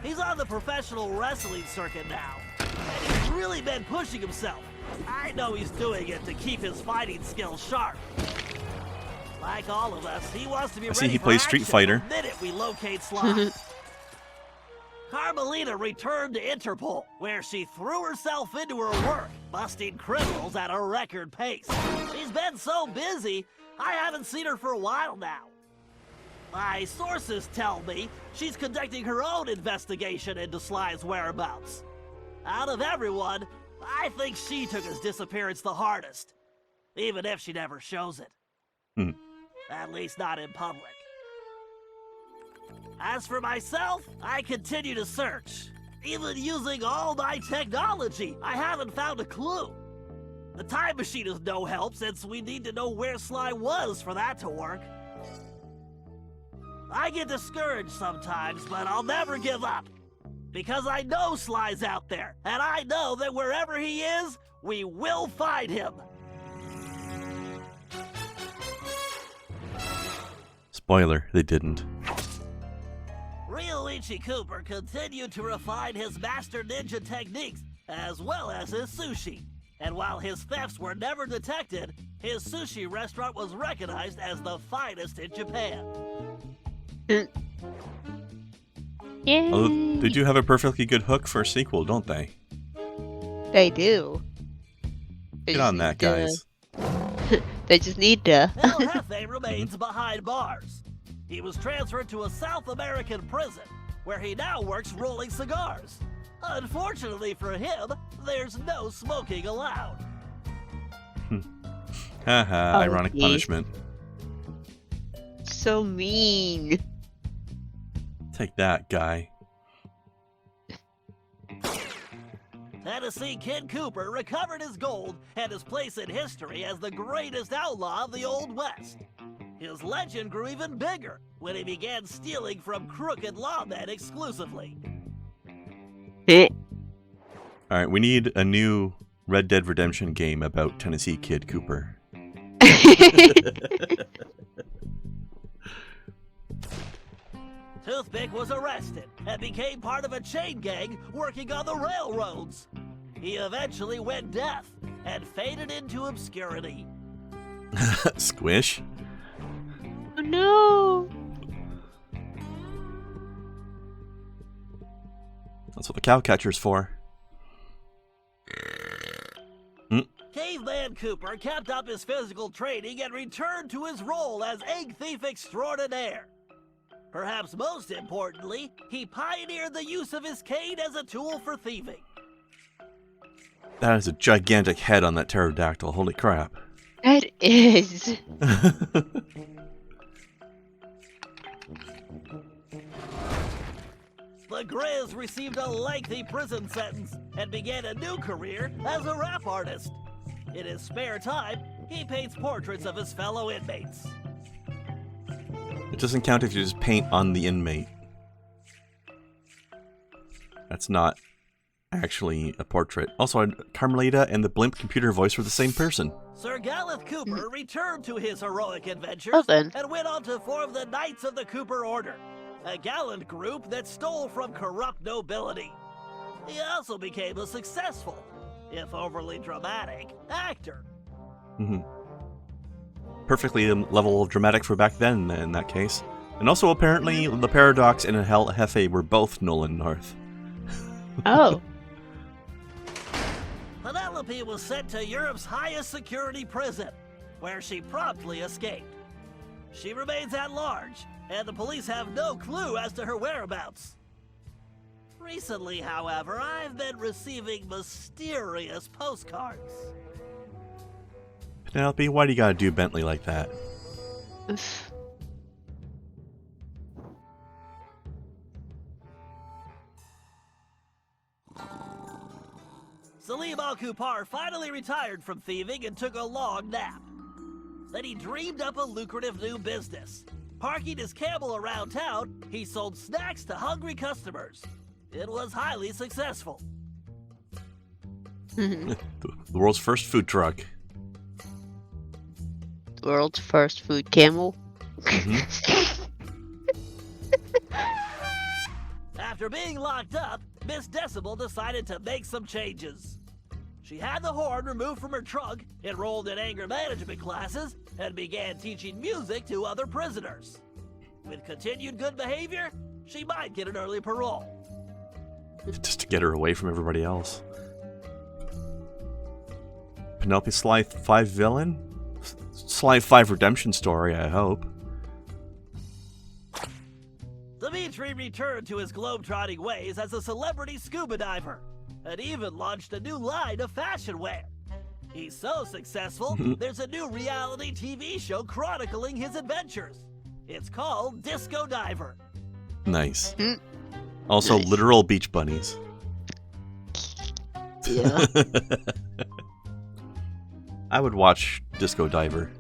He's on the professional wrestling circuit now, and he's really been pushing himself. I know he's doing it to keep his fighting skills sharp. Like all of us, he wants to be ready he for plays Street action Fighter. the minute we locate Sly. Carmelita returned to Interpol, where she threw herself into her work, busting criminals at a record pace. She's been so busy, I haven't seen her for a while now. My sources tell me she's conducting her own investigation into Sly's whereabouts. Out of everyone, I think she took his disappearance the hardest, even if she never shows it. At least not in public. As for myself, I continue to search. Even using all my technology, I haven't found a clue. The time machine is no help since we need to know where Sly was for that to work. I get discouraged sometimes, but I'll never give up. Because I know Sly's out there, and I know that wherever he is, we will find him. Spoiler, they didn't. Ryoichi Cooper continued to refine his master ninja techniques, as well as his sushi. And while his thefts were never detected, his sushi restaurant was recognized as the finest in Japan. Yay. Although they do have a perfectly good hook for a sequel, don't they? They do. Get on that, guys. They just need to. El Jefe remains behind bars. He was transferred to a South American prison, where he now works rolling cigars. Unfortunately for him, there's no smoking allowed. Haha, ironic geez. punishment. So mean. Take that, guy. Tennessee Kid Cooper recovered his gold and his place in history as the greatest outlaw of the Old West. His legend grew even bigger when he began stealing from crooked lawmen exclusively. Alright, we need a new Red Dead Redemption game about Tennessee Kid Cooper. Toothpick was arrested and became part of a chain gang working on the railroads. He eventually went deaf and faded into obscurity. Squish? Oh no! That's what the cow catcher's for. Caveman Cooper kept up his physical training and returned to his role as egg thief extraordinaire. Perhaps most importantly, he pioneered the use of his cane as a tool for thieving. That is a gigantic head on that pterodactyl. Holy crap. It is. The Grizz received a lengthy prison sentence and began a new career as a rap artist. In his spare time, he paints portraits of his fellow inmates. It doesn't count if you just paint on the inmate. That's not actually a portrait. Also, Carmelita and the blimp computer voice were the same person. Sir Gallup Cooper returned to his heroic adventures and went on to form the Knights of the Cooper Order, a gallant group that stole from corrupt nobility. He also became a successful, if overly dramatic, actor. Perfectly level of dramatic for back then, in that case. And also, apparently, the Paradox and El Jefe were both Nolan North. Oh. Penelope was sent to Europe's highest security prison, where she promptly escaped. She remains at large, and the police have no clue as to her whereabouts. Recently, however, I've been receiving mysterious postcards. Penelope, why do you gotta do Bentley like that? Salim Al-Kupar finally retired from thieving and took a long nap. Then he dreamed up a lucrative new business. Parking his camel around town, he sold snacks to hungry customers. It was highly successful. The world's first food truck. World's first food camel. After being locked up, Miss Decibel decided to make some changes. She had the horn removed from her trunk, enrolled in anger management classes, and began teaching music to other prisoners. With continued good behavior, she might get an early parole. Just to get her away from everybody else. Penelope Sly 5 villain? Sly 5 redemption story, I hope. Dimitri returned to his globetrotting ways as a celebrity scuba diver, and even launched a new line of fashion wear. He's so successful, there's a new reality TV show chronicling his adventures. It's called Disco Diver. Nice. Also, literal beach bunnies. Yeah. I would watch Disco Diver.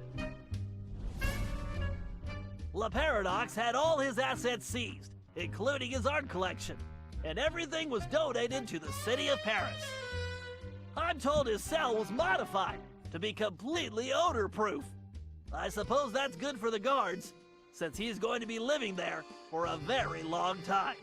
La Paradox had all his assets seized, including his art collection, and everything was donated to the city of Paris. I'm told his cell was modified to be completely odor-proof. I suppose that's good for the guards, since he's going to be living there for a very long time.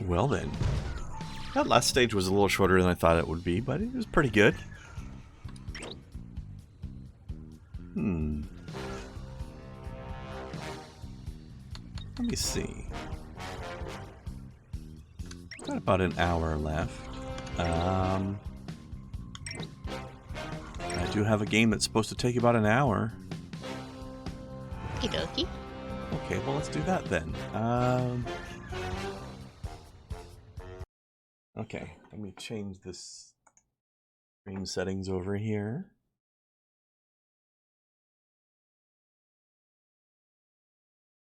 Well then. That last stage was a little shorter than I thought it would be, but it was pretty good. Let me see. Got about an hour left. I do have a game that's supposed to take about an hour. Okie dokie. Okay, well let's do that then. Okay, let me change this stream settings over here.